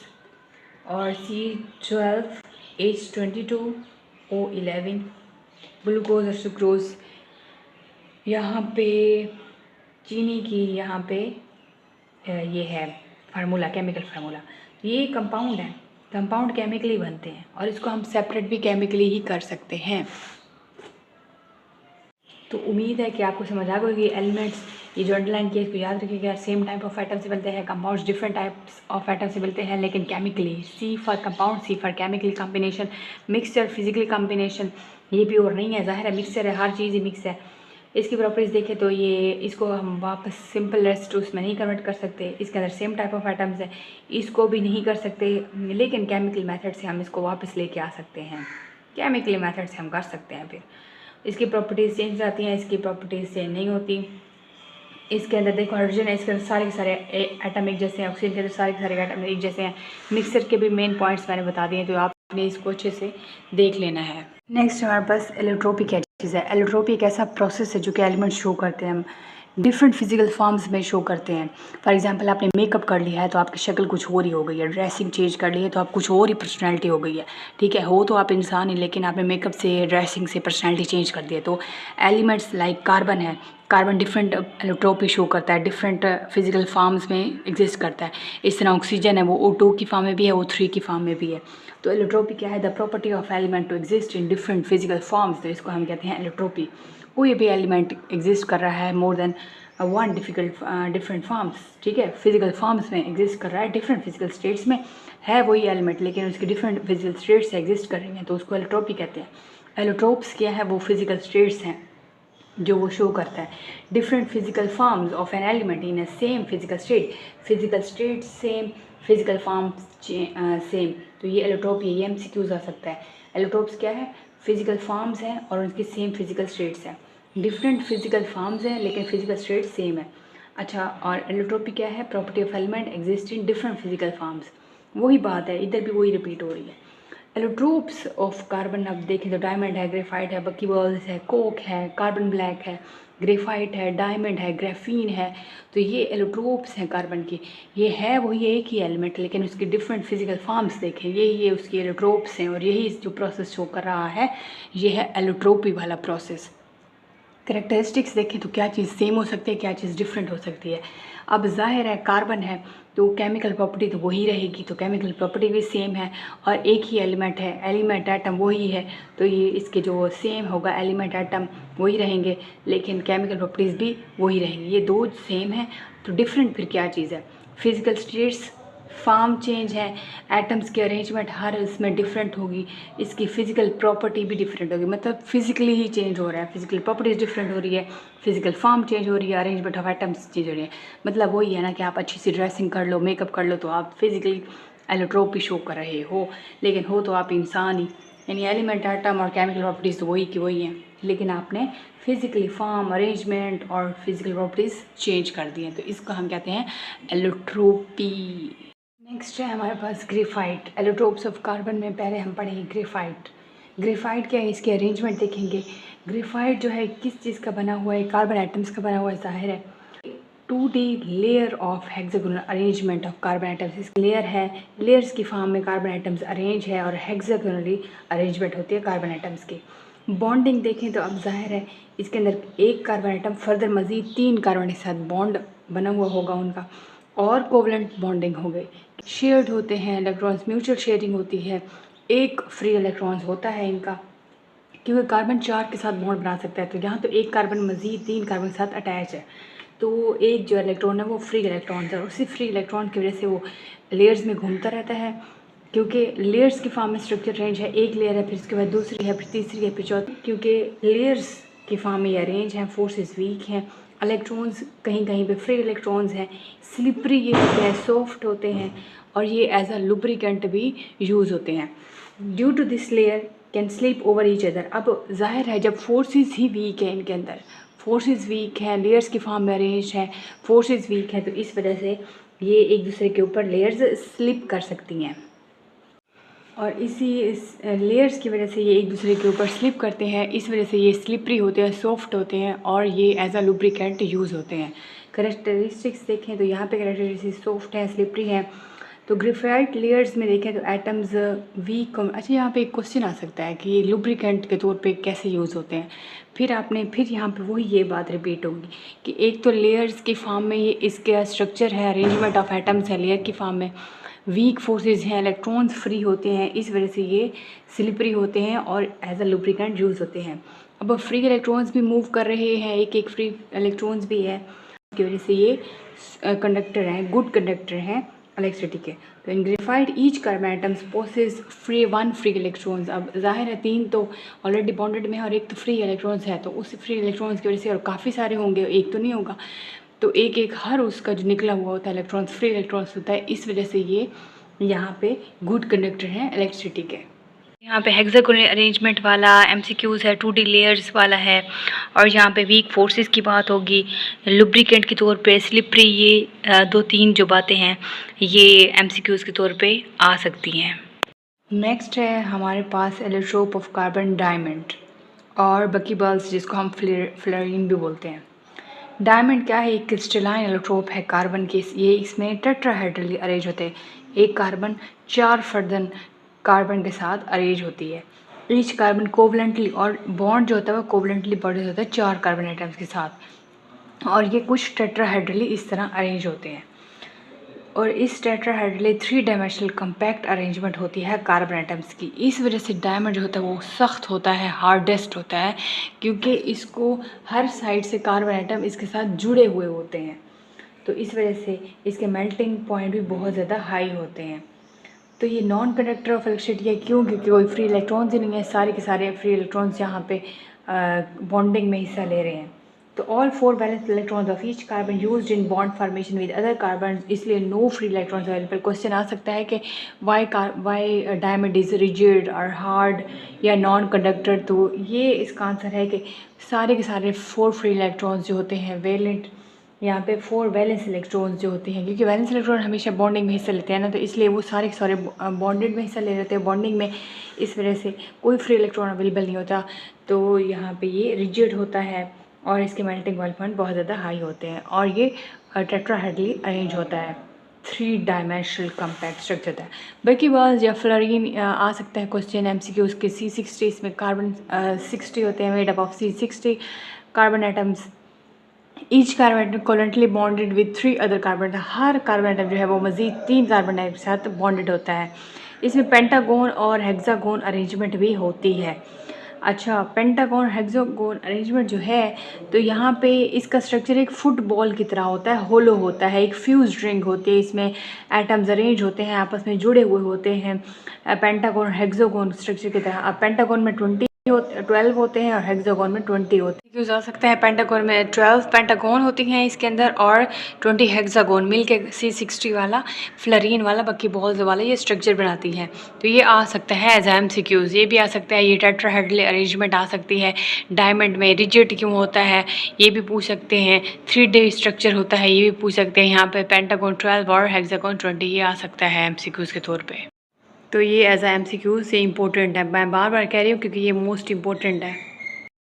और C12H22O11, ग्लूकोज और सुक्रोज। यहाँ पे चीनी की यहाँ पे ये है फार्मूला, केमिकल फार्मूला। ये कंपाउंड है, कंपाउंड केमिकली बनते हैं और इसको हम सेपरेट भी केमिकली ही कर सकते हैं। तो उम्मीद है कि आपको समझ आ गई एलिमेंट्स, ये जो अंडरलाइन किया इसको याद रखिएगा। सेम टाइप ऑफ एटम से बनते हैं, compounds different types of atom से बनते हैं लेकिन chemically. C for compound, C for chemically combination. Mixture physically combination, ये प्योर नहीं है, ज़ाहिर है मिक्सचर है, हर चीज़ ही मिक्स है। इसकी प्रॉपर्टीज़ देखें तो ये, इसको हम वापस सिंपल रेस्ट उसमें नहीं कन्वर्ट कर सकते, इसके अंदर सेम टाइप ऑफ एटम्स है, इसको भी नहीं कर सकते, लेकिन केमिकल मेथड से हम इसको वापस लेके आ सकते हैं। केमिकली मेथड से हम कर सकते हैं। फिर इसकी प्रॉपर्टीज़ चेंज हो जाती हैं, इसकी प्रॉपर्टीज़ चेंज नहीं होती। इसके अंदर देखो हाइड्रोजन है, इसके अंदर सारे के सारे एटम एक जैसे हैं, ऑक्सीजन के अंदर सारे के सारे एटम एक जैसे हैं। मिक्सर के भी मेन पॉइंट्स मैंने बता दिए, तो आपने इसको अच्छे से देख लेना है। नेक्स्ट हमारे पास एलोट्रोपी क्या चीज़ है। एलोट्रोपी एक ऐसा प्रोसेस है जो कि एलिमेंट शो करते हैं, हम डिफरेंट फिजिकल फॉर्म्स में शो करते हैं। फॉर एग्जांपल आपने मेकअप कर लिया है तो आपकी शक्ल कुछ और ही हो गई है, ड्रेसिंग चेंज कर ली है तो आप कुछ और ही पर्सनैलिटी हो गई है, ठीक है। हो तो आप इंसान ही लेकिन आपने मेकअप से, ड्रेसिंग से पर्सनैलिटी चेंज कर दी है। तो एलिमेंट्स लाइक कार्बन है, कार्बन डिफरेंट एलोट्रोपी शो करता है, डिफरेंट फिजिकल फॉर्म्स में एग्जिस्ट करता है। इस तरह ऑक्सीजन है, वो O2 की फॉर्म में भी है, O3 की फॉर्म में भी है। तो एलोट्रोपी क्या है, the property of element to exist in different physical forms, तो इसको हम कहते हैं एलोट्रोपी। कोई भी एलिमेंट एग्जिस्ट कर रहा है मोर देन वन डिफरेंट फॉर्म्स, ठीक है, फिजिकल फॉर्म्स में एग्जिस्ट कर रहा है, डिफरेंट फिजिकल स्टेट्स में है वही एलिमेंट लेकिन उसकी डिफरेंट फिजिकल स्टेट्स से एग्जिस्ट कर रही हैं, तो उसको एलोट्रोपी कहते हैं। एलोट्रोप्स क्या है, वो फिजिकल स्टेट्स हैं जो वो शो करता है different physical forms of an element in a same physical state. Physical state same, physical forms same, तो ये एलोट्रोपी है। ये MCQs आ सकता है। एलोट्रोप्स क्या है, फिजिकल फॉर्म्स हैं और उनकी सेम फिजिकल स्टेट्स हैं। डिफरेंट फिजिकल फॉर्म्स हैं लेकिन फिजिकल स्टेट सेम है। अच्छा, और एलोट्रोपी क्या है, property of element exist in different physical forms. वही बात है, इधर भी वही रिपीट हो रही है। एलोट्रोप्स ऑफ कार्बन, अब देखें तो डायमंड है, ग्रेफाइट है, बकीबॉल्स है, कोक है, कार्बन ब्लैक है, ग्रेफाइट है, डायमंड है, ग्राफीन है। तो ये एलोट्रोप्स हैं कार्बन की। ये है वही एक ही एलिमेंट लेकिन उसकी डिफरेंट फिजिकल फॉर्म्स देखें, ये उसकी एलोट्रोप्स हैं और यही जो प्रोसेस शो कर रहा है ये है एलोट्रोपी वाला प्रोसेस। करेक्टरिस्टिक्स देखें तो क्या चीज़ सेम हो सकती है, क्या चीज़ डिफरेंट हो सकती है। अब जाहिर है कार्बन है तो केमिकल प्रॉपर्टी तो वही रहेगी, तो केमिकल प्रॉपर्टी भी सेम है और एक ही एलिमेंट है, एलिमेंट एटम वही है, तो ये इसके जो सेम होगा एलिमेंट एटम वही रहेंगे लेकिन केमिकल प्रॉपर्टीज़ भी वही रहेंगी। ये दो सेम है तो डिफरेंट फिर क्या चीज़ है, फिजिकल स्टेट्स फॉर्म चेंज है, एटम्स की अरेंजमेंट हर इसमें डिफरेंट होगी, इसकी फिजिकल प्रॉपर्टी भी डिफरेंट होगी, मतलब फिजिकली ही चेंज हो रहा है, फिजिकल प्रॉपर्टीज डिफरेंट हो रही है, फिजिकल फॉर्म चेंज हो रही है, अरेंजमेंट ऑफ एटम्स चेंज हो रही है। मतलब वही है ना कि आप अच्छी सी ड्रेसिंग कर लो, मेकअप कर लो, तो आप फिजिकली एलोट्रोपी शो कर रहे हो, लेकिन हो तो आप इंसान ही, यानी एलिमेंट, एटम और केमिकल प्रॉपर्टीज़ तो वही की वही हैं, लेकिन आपने फिजिकली फॉर्म, अरेंजमेंट और फिजिकल प्रॉपर्टीज़ चेंज कर दी हैं, तो इसको हम कहते हैं एलोट्रोपी। नेक्स्ट है हमारे पास ग्रेफाइट। एलोट्रोप्स ऑफ कार्बन में पहले हम पढ़ेंगे ग्रेफाइट। ग्रेफाइट क्या है, इसकी अरेंजमेंट देखेंगे। ग्रेफाइट जो है किस चीज़ का बना हुआ है, कार्बन एटम्स का बना हुआ है, जाहिर है 2D layer of hexagonal arrangement of carbon atoms. इस लेयर है, लेयर्स की फॉर्म में कार्बन एटम्स अरेंज है और हेक्सागोनली अरेंजमेंट होती है कार्बन एटम्स की। बॉन्डिंग देखें तो अब जाहिर है इसके अंदर एक कार्बन एटम फर्दर मज़ीद 3 कार्बन के साथ बॉन्ड बना हुआ होगा उनका, और कोवलेंट बॉन्डिंग हो गई, शेयर्ड होते हैं इलेक्ट्रॉन्स, म्यूचुअल शेयरिंग होती है, एक फ्री इलेक्ट्रॉन्स होता है इनका, क्योंकि कार्बन 4 के साथ बॉन्ड बना सकता है, तो यहाँ तो एक कार्बन मज़ीद 3 कार्बन के साथ अटैच है, तो एक जो इलेक्ट्रॉन है वो फ्री इलेक्ट्रॉन है, और उसी फ्री इलेक्ट्रॉन की वजह से वो लेयर्स में घूमता रहता है, क्योंकि लेयर्स की फॉर्म में स्ट्रक्चर रेंज है, एक लेयर है, फिर उसके बाद दूसरी है, फिर तीसरी है, फिर चौथी, क्योंकि लेयर्स की फॉर्म में ये अरेंज हैं, फोर्सेस वीक हैं, इलेक्ट्रॉन्स कहीं कहीं पे फ्री इलेक्ट्रॉन्स हैं, स्लिपरी ये होते हैं, सॉफ्ट होते हैं, और ये एज अ लुब्रिकेंट भी यूज़ होते हैं। Due to this layer can slip over each other. अब जाहिर है जब फोर्सेस ही वीक है, इनके अंदर फोर्सेस वीक हैं, लेयर्स की फॉर्म में अरेंज है, फोर्सेस वीक है, तो इस वजह से ये एक दूसरे के ऊपर लेयर्स स्लिप कर सकती हैं, और इसी लेयर्स की वजह से ये एक दूसरे के ऊपर स्लिप करते हैं, इस वजह से ये स्लिपरी होते हैं, सॉफ्ट होते हैं, और ये एज अ लुब्रिकेंट यूज़ होते हैं। करेक्टरिस्टिक्स देखें तो यहाँ पे करेक्टरिस्टिक्स सॉफ्ट है, स्लिपरी है। तो ग्रेफाइट लेयर्स में देखें तो एटम्स वीक। अच्छा, यहाँ पे एक क्वेश्चन आ सकता है कि ये लुब्रिकेंट के तौर पे कैसे यूज़ होते हैं, फिर यहाँ पे वही ये बात रिपीट होगी कि एक तो लेयर्स की फॉर्म में ये इसका स्ट्रक्चर है, अरेंजमेंट ऑफ एटम्स है लेयर की फॉर्म में, वीक फोर्सेस हैं, इलेक्ट्रॉन्स फ्री होते हैं, इस वजह से ये स्लिपरी होते हैं और एज अ लुब्रिकेंट यूज़ होते हैं। अब फ्री इलेक्ट्रॉन्स भी मूव कर रहे हैं, एक एक फ्री इलेक्ट्रॉन्स भी है, इसकी वजह से ये कंडक्टर हैं, गुड कंडक्टर हैं इलेक्ट्रिसिटी के। तो in graphite each carbon atoms possess one free electrons. अब जाहिर है 3 तो ऑलरेडी बॉन्डेड में है और एक तो फ्री इलेक्ट्रॉन्स है, तो उस फ्री इलेक्ट्रॉन्स की वजह से, और काफ़ी सारे होंगे, एक तो नहीं होगा, तो एक एक हर उसका जो निकला हुआ होता है इलेक्ट्रॉन्स, फ्री इलेक्ट्रॉन्स होता है, इस वजह से ये यहाँ पे गुड कंडक्टर हैं इलेक्ट्रिसिटी के। यहाँ पे हेक्सागोनल अरेंजमेंट वाला एमसीक्यूज़ है, 2D लेयर्स वाला है, और यहाँ पे वीक फोर्सेस की बात होगी, लुब्रिकेंट के तौर पे स्लिपरी, ये 2-3 जो बातें हैं ये एमसीक्यूज़ के तौर पे आ सकती हैं। नेक्स्ट है हमारे पास एलोट्रोप ऑफ कार्बन डायमंड और बकीबल्स, जिसको हम फ्लोरीन भी बोलते हैं। डायमंड क्या है, एक क्रिस्टलाइन एलोट्रोप है कार्बन के, ये इसमें टेट्राहेड्रली अरेंज होते हैं, एक कार्बन 4 फर्दर कार्बन के साथ अरेंज होती है, ईच कार्बन कोवलेंटली, और बॉन्ड जो होता है वो कोवलेंटली बॉन्डेड होता है 4 कार्बन एटम्स के साथ, और ये कुछ टेट्राहेड्रली इस तरह अरेंज होते हैं, और इस टेट्राहेड्रली 3 डायमेंशनल कम्पैक्ट अरेंजमेंट होती है कार्बन एटम्स की। इस वजह से डायमंड जो होता है वो सख्त होता है, हार्डेस्ट होता है, क्योंकि इसको हर साइड से कार्बन एटम इसके साथ जुड़े हुए होते हैं, तो इस वजह से इसके मेल्टिंग पॉइंट भी बहुत ज़्यादा हाई होते हैं। तो ये नॉन कंडक्टर ऑफ इलेक्ट्रिसिटी है, क्यों? क्योंकि कोई फ्री इलेक्ट्रॉन्स ही नहीं है, सारे के सारे फ्री इलेक्ट्रॉन्स यहाँ पे बॉन्डिंग में हिस्सा ले रहे हैं। तो all 4 valence electrons of each carbon used in bond formation with other carbon, इसलिए no free electrons available. Question आ सकता है कि वाई डायमंड इज़ रिजिड और हार्ड या नॉन कंडक्टर, तो ये इसका आंसर है कि सारे के सारे 4 फ्री इलेक्ट्रॉन्स जो होते हैं वैलेंट, यहाँ पे 4 वैलेंस इलेक्ट्रॉन्स जो होते हैं, क्योंकि वैलेंस इलेक्ट्रॉन हमेशा बॉन्डिंग में हिस्सा लेते हैं ना, तो इसलिए वो सारे के सारे बॉन्डेड में हिस्सा ले लेते हैं बॉन्डिंग में, इस वजह से कोई फ्री इलेक्ट्रॉन अवेलेबल नहीं होता, तो यहाँ पे ये रिजिड होता है और इसके मेल्टिंग पॉइंट बहुत ज़्यादा हाई होते हैं, और ये टेट्राहेड्रली अरेंज होता है, 3 डायमेंशनल कम्पैक्ट स्ट्रक्चर है। बकीबल्स या फ्लोरीन आ सकता है क्वेश्चन एमसीक्यू, उसके C60, इसमें कार्बन 60 होते हैं, made up of C60 carbon atoms, each carbon atom covalently bonded with 3 other carbon, her carbon atom जो है वो मज़ीद 3 कार्बन एटम के साथ बॉन्डेड होता है। इसमें पेंटागोन और हेक्सागोन अरेंजमेंट भी होती है। अच्छा, पेंटागन हेक्सागोन अरेंजमेंट जो है, तो यहाँ पे इसका स्ट्रक्चर एक फुटबॉल की तरह होता है, होलो होता है, एक फ्यूज रिंग होती है, इसमें एटम्स अरेंज होते हैं, आपस में जुड़े हुए होते हैं पेंटागन हेक्सागोन स्ट्रक्चर की तरह। अब पेंटागन में 12 होते हैं और हेक्सागोन में 20 होते हैं। यूज़ आ सकते हैं पेंटागन में 12 पेंटागन होती हैं इसके अंदर और 20 हेक्सागोन मिल के C60 वाला फ्लोरीन वाला बक्की बॉल्स वाला ये स्ट्रक्चर बनाती हैं। तो ये आ सकता है एज MCQs, ये भी आ सकता है, ये टेट्राहेड्रल अरेंजमेंट आ सकती है। डायमंड में रिजिड क्यों होता है ये भी पूछ सकते हैं। 3D स्ट्रक्चर होता है ये भी पूछ सकते हैं। यहाँ पे पेंटागन 12 और हेक्सागोन 20 ये आ सकता है MCQs के तौर पे। तो ये एज MCQ से इम्पोर्टेंट है, मैं बार बार कह रही हूँ क्योंकि ये मोस्ट इम्पोर्टेंट है।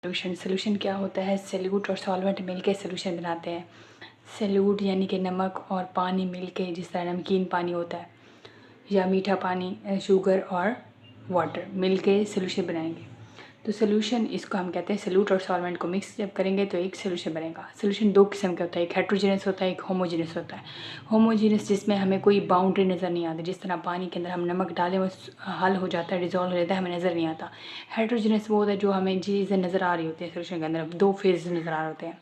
सोल्यूशन क्या होता है? सॉल्यूट और सॉल्वेंट मिलके सोल्यूशन बनाते हैं। सॉल्यूट यानी कि नमक और पानी मिलके, जिस तरह नमकीन पानी होता है या मीठा पानी, शुगर और वाटर मिलके सोल्यूशन बनाएंगे। तो सोल्यूशन इसको हम कहते हैं, सॉल्यूट और सॉल्वेंट को मिक्स जब करेंगे तो एक सोल्यूशन बनेगा। सोल्यूशन दो किस्म का होता है, एक हेट्रोजेनस होता है, एक होमोजेनस होता है। होमोजेनस जिसमें हमें कोई बाउंड्री नज़र नहीं आती, जिस तरह पानी के अंदर हम नमक डालें वो हल हो जाता है, डिजॉल्व हो जाता है, हमें नज़र नहीं आता। हेट्रोजेनस वो होता है जो हमें चीज़ें नज़र आ रही होती है, सोल्यूशन के अंदर दो फेज नज़र आ रहे होते हैं,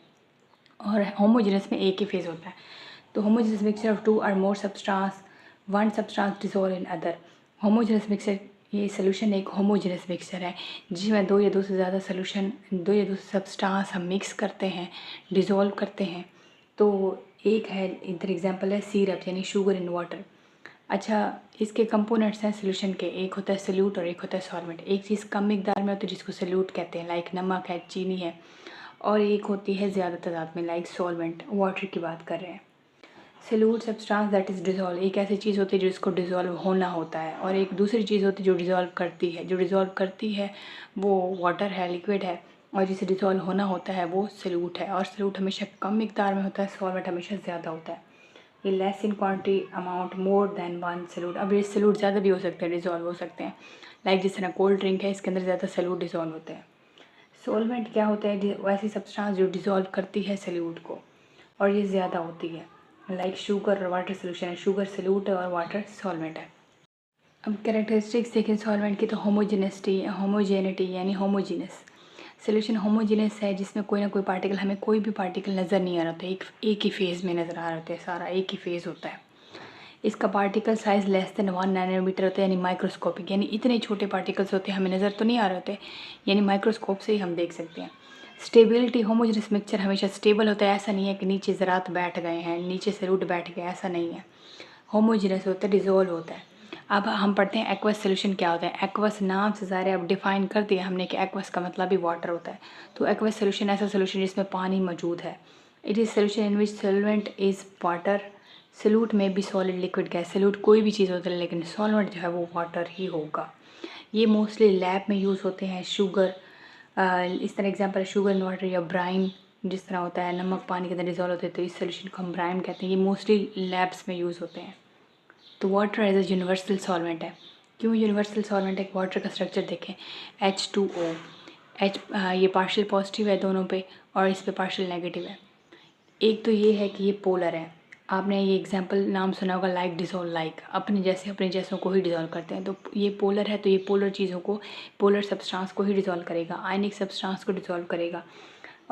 और होमोजेनस में एक ही फेज होता है। तो होमोजेनस मिक्सचर ऑफ 2 और more substance, one substance dissolve in other. Homogeneous mixture, ये सोल्यूशन एक होमोजेनस मिक्सचर है जिसमें दो या दो से ज़्यादा सोल्यूशन, दो या दो सब्सटेंस हम मिक्स करते हैं, डिसॉल्व करते हैं। तो एक है, इधर एग्जांपल है सिरप यानी शुगर इन वाटर। अच्छा, इसके कंपोनेंट्स हैं सोल्यूशन के, एक होता है सल्यूट और एक होता है सॉल्वेंट। एक चीज़ कम मिकदार में होती है जिसको सल्यूट कहते हैं, लाइक नमक है, चीनी है, और एक होती है ज़्यादा तादाद में, लाइक सॉल्वेंट, वाटर की बात कर रहे हैं। Solute substance that is dissolve, एक ऐसी चीज़ होती है जिसको डिज़ोल्व होना होता है, और एक दूसरी चीज़ होती है जो डिज़ोल्व करती है। जो डिज़ोल्व करती है वो वाटर है, लिक्विड है, और जिसे डिज़ोल्व होना होता है वो सल्यूट है। और सल्यूट हमेशा कम मिकदार में होता है, सॉल्वेंट हमेशा ज़्यादा होता है। ये less in quantity amount more than one solute. अब ये सल्यूट ज़्यादा भी हो सकते हैं, डिज़ोल्व हो सकते हैं, लाइक जिस तरह कोल्ड ड्रिंक है, इसके अंदर ज़्यादा सल्यूट डिज़ोल्व होते हैं। सॉल्वेंट क्या होता है? वैसी सब्सटेंस जो डिज़ोल्व करती है सल्यूट को, और ये ज़्यादा होती है, लाइक शुगर और वाटर सोल्यूशन है, शुगर सल्यूट है और वाटर सॉल्वेंट है। अब कैरेक्टरिस्टिक्स देखें सॉल्वेंट की, तो होमोजेनिटी यानी होमोजीनस। सोल्यूशन होमोजीनस है जिसमें कोई ना कोई पार्टिकल, हमें कोई भी पार्टिकल नज़र नहीं आ रहा होता, एक ही फेज़ में नज़र आ रहा होता है, सारा एक ही फेज़ होता है। इसका particle size less than 1 nanometer होता है, यानी माइक्रोस्कोपिक, यानी इतने छोटे पार्टिकल्स होते हैं, हमें नज़र तो नहीं आ रहे होते, यानी माइक्रोस्कोप से ही हम देख सकते हैं। स्टेबिलिटी, होमोजेनस मिक्सचर हमेशा स्टेबल होता है, ऐसा नहीं है कि नीचे ज़रात बैठ गए हैं, नीचे से रूट बैठ गए, ऐसा नहीं है। होमोजेनस होता है, डिज़ोल्व होता है। अब हम पढ़ते हैं एक्वस सोल्यूशन क्या होता है। एक्वस नाम से ज़ाहिर है, अब डिफ़ाइन कर दिया हमने कि एक्वस का मतलब ही वाटर होता है। तो एक्वस सोल्यूशन ऐसा सोल्यूशन जिसमें पानी मौजूद है। It is solution in which solvent is water. Solute में भी सॉलिड लिक्विड गैस, सल्यूट कोई भी चीज़ होती है लेकिन सॉल्वेंट जो है वो वाटर ही होगा। ये मोस्टली लैब में यूज़ होते हैं। शुगर, इस तरह एग्जांपल शुगर इन वाटर, या ब्राइन जिस तरह होता है, नमक पानी के अंदर डिज़ोल्व होते हैं, तो इस सोल्यूशन को हम ब्राइन कहते हैं। ये मोस्टली लैब्स में यूज़ होते हैं। तो water as a universal solvent है। क्यों यूनिवर्सल सॉल्वेंट है? वाटर का स्ट्रक्चर देखें, H2O, ये पार्शियल पॉजिटिव है दोनों पे, और इस पे पार्शियल नेगेटिव है। एक तो ये है कि ये पोलर है, आपने ये एग्जांपल नाम सुना होगा, लाइक डिसॉल्व, लाइक अपने जैसों को ही डिसॉल्व करते हैं। तो ये पोलर है, तो ये पोलर चीज़ों को, पोलर सब्सटेंस को ही डिसॉल्व करेगा, आयनिक सब्सटेंस को डिसॉल्व करेगा,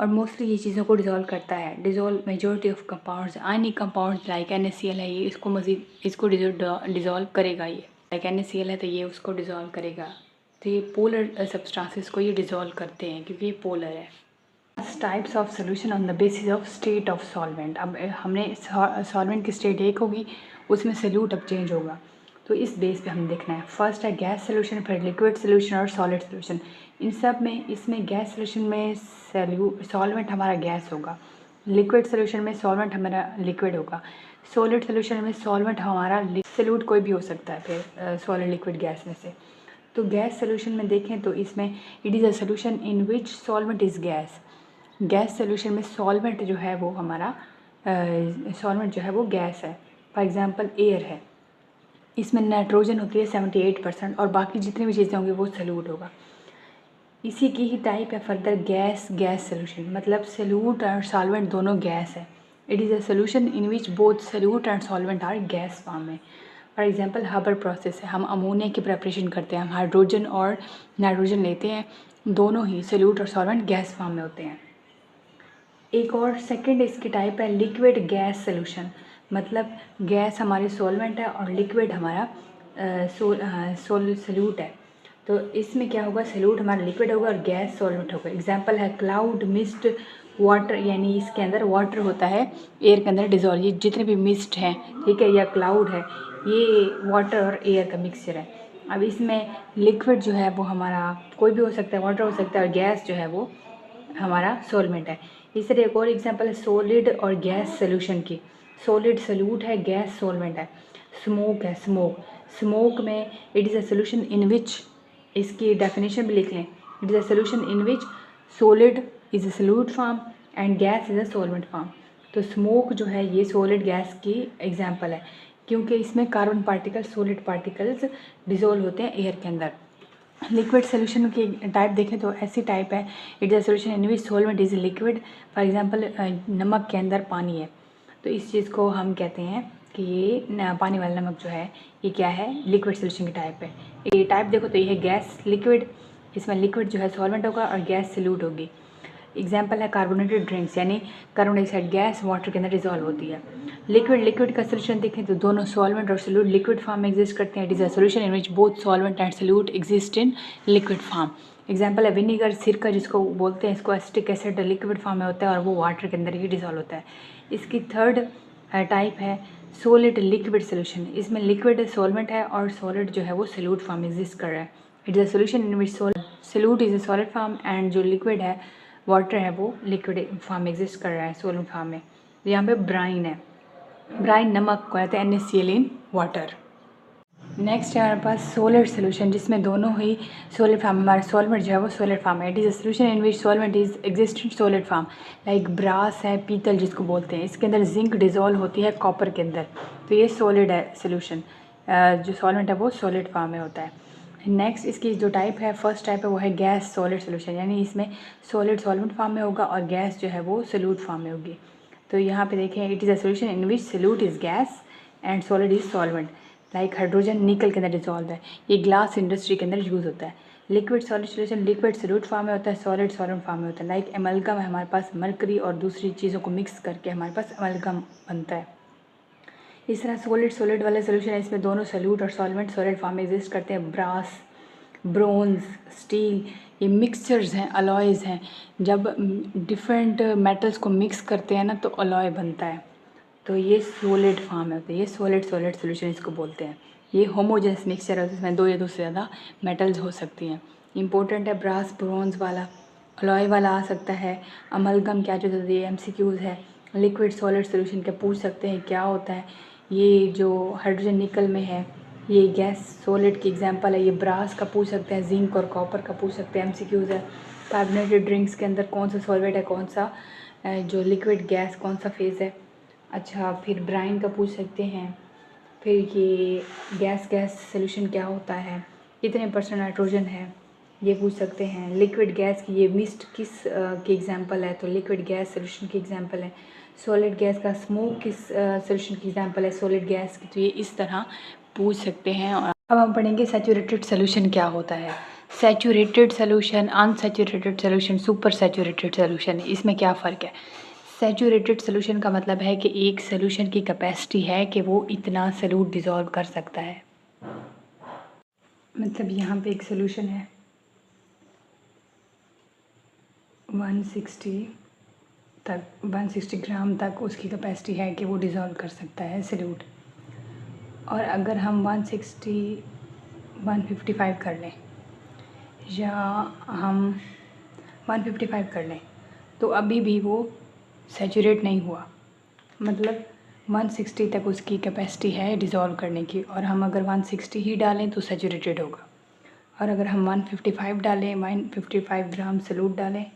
और मोस्टली ये चीज़ों को डिसॉल्व करता है। Dissolve majority of compounds, ionic compounds like NaCl है, ये इसको मज़ीद इसको डिसॉल्व करेगा। ये लाइक NaCl है तो ये उसको डिसॉल्व करेगा। तो ये पोलर सब्सटेंसेस को ये डिसॉल्व करते हैं क्योंकि ये पोलर है। Types of solution on the basis of state of solvent. अब हमने सॉल्वेंट की स्टेट एक होगी, उसमें सल्यूट अब चेंज होगा, तो इस बेस पे हम देखना है। फर्स्ट है गैस सोल्यूशन, फिर लिक्विड सोल्यूशन और सॉलिड सोल्यूशन। इन सब में, इसमें गैस सोल्यूशन में सॉल्वेंट हमारा गैस होगा, लिक्विड सोल्यूशन में सॉल्वेंट हमारा लिक्विड होगा, सॉलिड सोल्यूशन में सॉल्वेंट हमारा सल्यूट कोई भी हो सकता है फिर सॉलिड लिक्विड गैस में से। तो गैस सोल्यूशन में देखें तो इसमें it is a solution in which solvent is gas. Gas solution में सॉल्वेंट जो है वो हमारा सॉल्वेंट जो है वो गैस है। फॉर एग्जांपल एयर है, इसमें नाइट्रोजन होती है 78% और बाकी जितनी भी चीज़ें होंगी वो सल्यूट होगा। इसी की ही टाइप है फर्दर गैस सोल्यूशन, मतलब सल्यूट और सॉल्वेंट दोनों गैस है। It is a solution in which both solute and solvent are gas form में। फॉर एग्जांपल हाबर प्रोसेस है, हम अमोनिया की प्रिपरेशन करते हैं, हम हाइड्रोजन और नाइट्रोजन लेते हैं, दोनों ही सोल्यूट और सॉल्वेंट गैस फॉर्म में होते हैं। एक और सेकंड इसकी टाइप है लिक्विड गैस सोल्यूशन, मतलब गैस हमारी सॉल्वेंट है और लिक्विड हमारा सोल्यूट है। तो इसमें क्या होगा, सोल्यूट हमारा लिक्विड होगा और गैस सॉल्वेंट होगा। एग्जांपल है क्लाउड, मिस्ट, वाटर, यानी इसके अंदर वाटर होता है एयर के अंदर डिजॉल्व, ये जितने भी मिस्ट हैं, ठीक है, या क्लाउड है, ये वाटर और एयर का मिक्सचर है। अब इसमें लिक्विड जो है वो हमारा कोई भी हो सकता है, वाटर हो सकता है, और गैस जो है वो हमारा सॉल्वेंट है। इस तरह एक और एग्जांपल है सॉलिड और गैस सोल्यूशन की। सॉलिड सोल्यूट है, गैस सॉल्वेंट है। स्मोक है, स्मोक में it is a solution in which, इसकी डेफिनेशन भी लिख लें, it is a solution in which solid is a solute form and gas is a solvent form. तो स्मोक जो है ये सॉलिड गैस की एग्जांपल है, क्योंकि इसमें carbon particles, solid particles dissolve होते हैं एयर के अंदर। लिक्विड सोल्यूशन की टाइप देखें तो ऐसी टाइप है, it is a solution in which solvent is liquid. For example नमक के अंदर पानी है, तो इस चीज़ को हम कहते हैं कि ये पानी वाला नमक जो है ये क्या है, लिक्विड सोल्यूशन की टाइप है। ये टाइप देखो तो ये है गैस लिक्विड, इसमें लिक्विड जो है सॉल्वेंट होगा और गैस सोल्यूट होगी। एग्जाम्पल है कार्बोनेटेड ड्रिंक्स, यानी कार्बन डाइऑक्साइड गैस वाटर के अंदर डिजॉल्व होती है। लिक्विड का सोल्यूशन देखें तो दोनों सॉल्वेंट और सोल्यूट लिक्विड फॉर्म में एग्जिस्ट करते हैं। It is a solution in which both solvent and solute exist in liquid form. Example है विनीगर, सिरका जिसको बोलते हैं, इसको एसिटिक एसिड लिक्विड फॉर्म में होता है और वो वाटर के अंदर ही डिजॉल्व होता है। इसकी थर्ड टाइप है सॉलिड लिक्विड सोल्यूशन, इसमें लिक्विड सॉल्वेंट है और सॉलिड जो है वो सोल्यूट फॉर्म में एग्जिस्ट कर रहा है। It is a solution in which solute is a solid form and जो लिक्विड है वाटर है वो लिक्विड फॉर्म में एग्जिस्ट कर रहा है, सॉलिड फॉर्म में। यहाँ पे ब्राइन है, ब्राइन नमक को कहते हैं NaCl इन वाटर। नेक्स्ट है हमारे पास सॉलिड सोल्यूशन, जिसमें दोनों ही सॉलिड फॉर्म, हमारा सॉल्वेंट जो है वो सॉलिड फॉर्म है। It is a solution in which solvent is exist in solid form, like brass है, पीतल जिसको बोलते हैं, इसके अंदर जिंक डिजोल्व होती है कॉपर के अंदर, तो ये सॉलिड है सोल्यूशन, जो सॉल्वेंट है वो सॉलिड फॉर्म में होता है। नेक्स्ट इसकी जो टाइप है, फर्स्ट टाइप है वो है गैस सॉलिड सोल्यूशन, यानी इसमें सॉलिड सॉल्वेंट फॉर्म में होगा और गैस जो है वो सोल्यूट फॉर्म में होगी। तो यहाँ पे देखें, it is a solution in which solute is gas and solid is solvent, like hydrogen निकल के अंदर डिजॉल्व है, ये ग्लास इंडस्ट्री के अंदर यूज़ होता है। Liquid solid solution, liquid solute form में होता है, सॉलिड सॉल्वेंट फॉर्म में होता है, लाइक एमल्गम है, हमारे पास मरकरी और दूसरी चीज़ों को मिक्स करके हमारे पास एमल्गम बनता है। इस तरह सॉलिड वाले सोल्यूशन है, इसमें दोनों सोल्यूट और सॉल्वेंट सॉलिड फॉर्म में एग्जिस्ट करते हैं। ब्रास, ब्रोंज, स्टील, ये मिक्सचर्स हैं, अलॉयज़ हैं, जब डिफरेंट मेटल्स को मिक्स करते हैं ना तो अलॉय बनता है, तो ये सॉलिड फॉर्म में होता है, ये सॉलिड सोल्यूशन इसको बोलते हैं। ये होमोजेनस मिक्सचर है, जिसमें दो या दो से ज़्यादा मेटल्स हो सकती हैं। इंपॉर्टेंट है ब्रास ब्रोंज वाला, अलॉय वाला आ सकता है। अमलगम क्या जो ये MCQs है, लिक्विड सॉलिड सोल्यूशन के पूछ सकते हैं क्या होता है। ये जो हाइड्रोजन निकल में है ये गैस सॉलिड की एग्जांपल है। ये ब्रास का पूछ सकते हैं, जिंक और कॉपर का पूछ सकते हैं, MCQs है। कार्बोनेटेड ड्रिंक्स के अंदर कौन सा सॉल्वेंट है, कौन सा जो लिक्विड गैस कौन सा फेज़ है। अच्छा, फिर ब्राइन का पूछ सकते हैं। फिर ये गैस सोल्यूशन क्या होता है, कितने % नाइट्रोजन है, ये पूछ सकते हैं। लिक्विड गैस की ये मिस्ट किस की एग्जांपल है, तो लिक्विड गैस सोल्यूशन की एग्जांपल है। सॉलिड गैस का स्मोक किस सोल्यूशन की एग्जांपल है, सॉलिड गैस की। तो ये इस तरह पूछ सकते हैं। और अब हम पढ़ेंगे सैचुरेटेड सोल्यूशन क्या होता है। Saturated solution, unsaturated solution, super saturated solution, इसमें क्या फ़र्क है। सैचुरेटेड सोल्यूशन का मतलब है कि एक सोल्यूशन की कैपेसिटी है कि वो इतना सोल्यूट डिज़ोल्व कर सकता है। मतलब यहाँ पे एक सोल्यूशन है 160 ग्राम तक उसकी कैपेसिटी है कि वो डिज़ोल्व कर सकता है सोल्यूट। और अगर हम 155 कर लें या हम 155 कर लें तो अभी भी वो सैचुरेट नहीं हुआ, मतलब 160 तक उसकी कैपेसिटी है डिज़ोल्व करने की, और हम अगर 160 ही डालें तो सैचुरेटेड होगा। और अगर हम 155 डालें, 155 ग्राम सोल्यूट डालें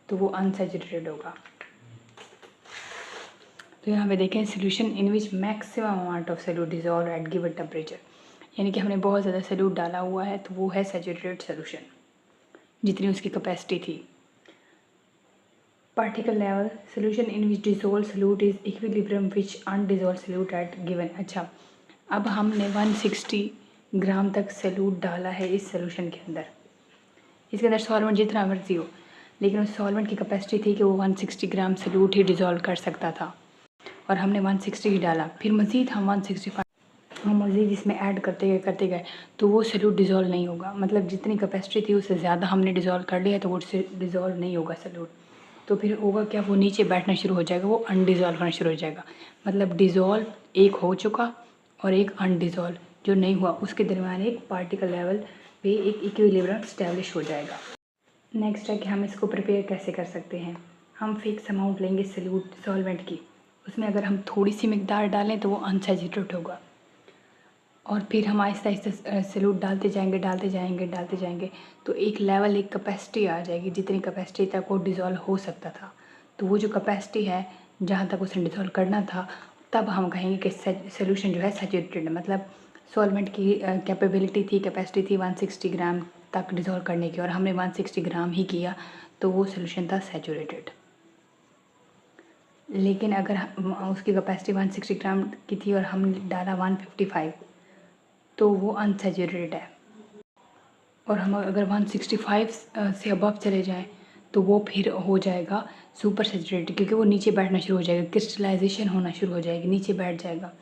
तो वो अनसैचुरेटेड होगा। तो यहाँ पे देखें, solution in which maximum amount of solute dissolve at given temperature, यानी कि हमने बहुत ज़्यादा सोल्यूट डाला हुआ है तो वो है सैचुरेटेड सोल्यूशन, जितनी उसकी कैपेसिटी थी। Particle level solution in which dissolve solute is equilibrium which undissolve solute at given. अच्छा, अब हमने 160 ग्राम तक सॉल्यूट डाला है इस सोल्यूशन के अंदर। इसके अंदर सॉल्वेंट जितना मर्जी हो, लेकिन उस सॉल्वेंट की कैपेसिटी थी कि वो 160 ग्राम सॉल्यूट ही डिज़ोल्व कर सकता था, और हमने 160 ही डाला। फिर मज़ीद हम 165 हम मज़ीद इसमें ऐड करते गए तो वो सॉल्यूट डिज़ोल्व नहीं होगा। मतलब जितनी कैपेसिटी थी उससे ज़्यादा हमने डिज़ोल्व कर लिया तो वो उससे डिज़ोल्व नहीं होगा सॉल्यूट। तो फिर होगा क्या, वो नीचे बैठना शुरू हो जाएगा, वो अनडिज़ोल्व होना शुरू हो जाएगा। मतलब डिज़ोल्व एक हो चुका और एक अनडिज़ोल्व जो नहीं हुआ, उसके दरमियान एक पार्टिकल लेवल पे एक इक्विलिब्रियम स्टैब्लिश हो जाएगा। नेक्स्ट है कि हम इसको प्रिपेयर कैसे कर सकते हैं। हम फिक्स अमाउंट लेंगे सॉल्यूट सॉल्वेंट की, उसमें अगर हम थोड़ी सी मिकदार डालें तो वो अनसैचुरेटेड होगा, और फिर हम आहिस्ता आहिस्ता सॉल्यूट डालते जाएंगे तो एक लेवल, एक कैपेसिटी आ जाएगी जितनी कैपेसिटी तक वो डिज़ोल्व हो सकता था। तो वो जो कैपेसिटी है जहाँ तक उसे डिज़ोल्व करना था, तब हम कहेंगे कि सोल्यूशन जो है सैचुरेटेड है। मतलब सॉल्वेंट की कैपेबिलिटी थी, कैपेसिटी थी 160 ग्राम तक डिज़ोल्व करने की, और हमने 160 ग्राम ही किया तो वो सोल्यूशन था सैचुरेटेड। लेकिन अगर उसकी कैपेसिटी 160 ग्राम की थी और हमने डाला 155 तो वो अनसैचुरेटेड है। और हम अगर 165 से अबव चले जाएं तो वो फिर हो जाएगा सुपर सैचुरेटेड, क्योंकि वो नीचे बैठना शुरू हो जाएगा, क्रिस्टलाइजेशन होना शुरू हो जाएगी, नीचे बैठ जाएगा।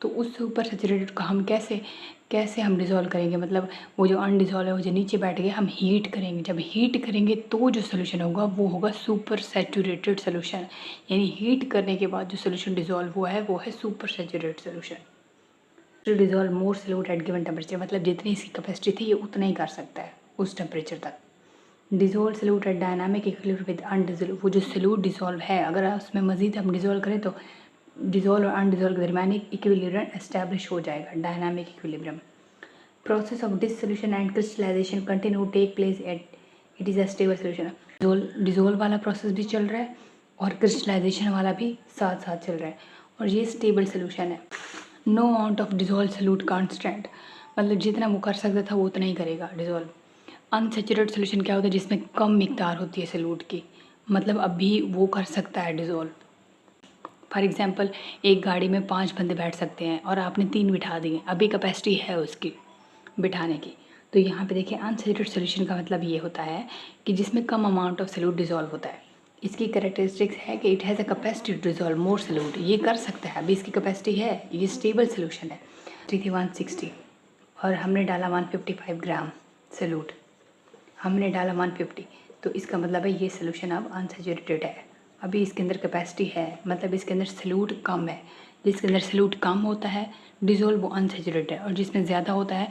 तो उस सुपर सैचुरेटेड को हम कैसे हम डिज़ोल्व करेंगे। मतलब वो जो अनडिज़ोल्व है वो जो नीचे बैठ गया, हम हीट करेंगे। जब हीट करेंगे तो जो सोल्यूशन होगा वो होगा सुपर सैचुरेटेड सोल्यूशन। यानी हीट करने के बाद जो सोल्यूशन डिज़ोल्व हुआ है वो है super saturated solution. To dissolve more solute at given temperature, मतलब जितनी इसकी कैपेसिटी थी ये उतना ही कर सकता है उस टेम्परेचर तक। Dissolve solute at dynamic equilibrium with undissolve, वो जो सॉल्यूट डिज़ोल्व है अगर उसमें मज़ीद हम डिज़ोल्व करें तो डिज़ोल्व और अनडिज़ोल्व के दरमियान एक इक्विलिब्रियम एस्टैब्लिश हो जाएगा, dynamic equilibrium. Process of dissolution and crystallization continue take place at it is a stable solution. Dissolve वाला प्रोसेस भी चल रहा है और क्रिस्टलाइजेशन वाला भी साथ साथ चल रहा है, और ये स्टेबल सोल्यूशन है। No amount of dissolve solute constant, मतलब जितना वो कर सकता था वो उतना ही करेगा डिज़ोल्व। अनसैचुरेटेड सोल्यूशन क्या होता है, जिसमें कम मिकदार होती है सॉल्यूट की, मतलब अभी वो कर सकता है डिज़ोल्व। फॉर एग्जांपल एक गाड़ी में 5 बंदे बैठ सकते हैं और आपने 3 बिठा दिए, अभी कैपेसिटी है उसकी बिठाने की। तो यहाँ पे देखिए अनसैचुरेटेड सोल्यूशन का मतलब ये होता है कि जिसमें कम अमाउंट ऑफ सॉल्यूट डिज़ोल्व होता है। इसकी कैरेक्टरिस्टिक्स है कि it has a capacity to dissolve more solute, ये कर सकता है, अभी इसकी कैपेसिटी है, ये स्टेबल सोल्यूशन है। थी 160 और हमने डाला 155 ग्राम सॉल्यूट, हमने डाला 150, तो इसका मतलब है ये सोल्यूशन अब अनसैचुरेटेड है। अभी इसके अंदर कैपेसिटी है, मतलब इसके अंदर सॉल्यूट कम है। जिसके अंदर सॉल्यूट कम होता है डिज़ोल्व वो अनसैचुरेटेड है, और जिसमें ज़्यादा होता है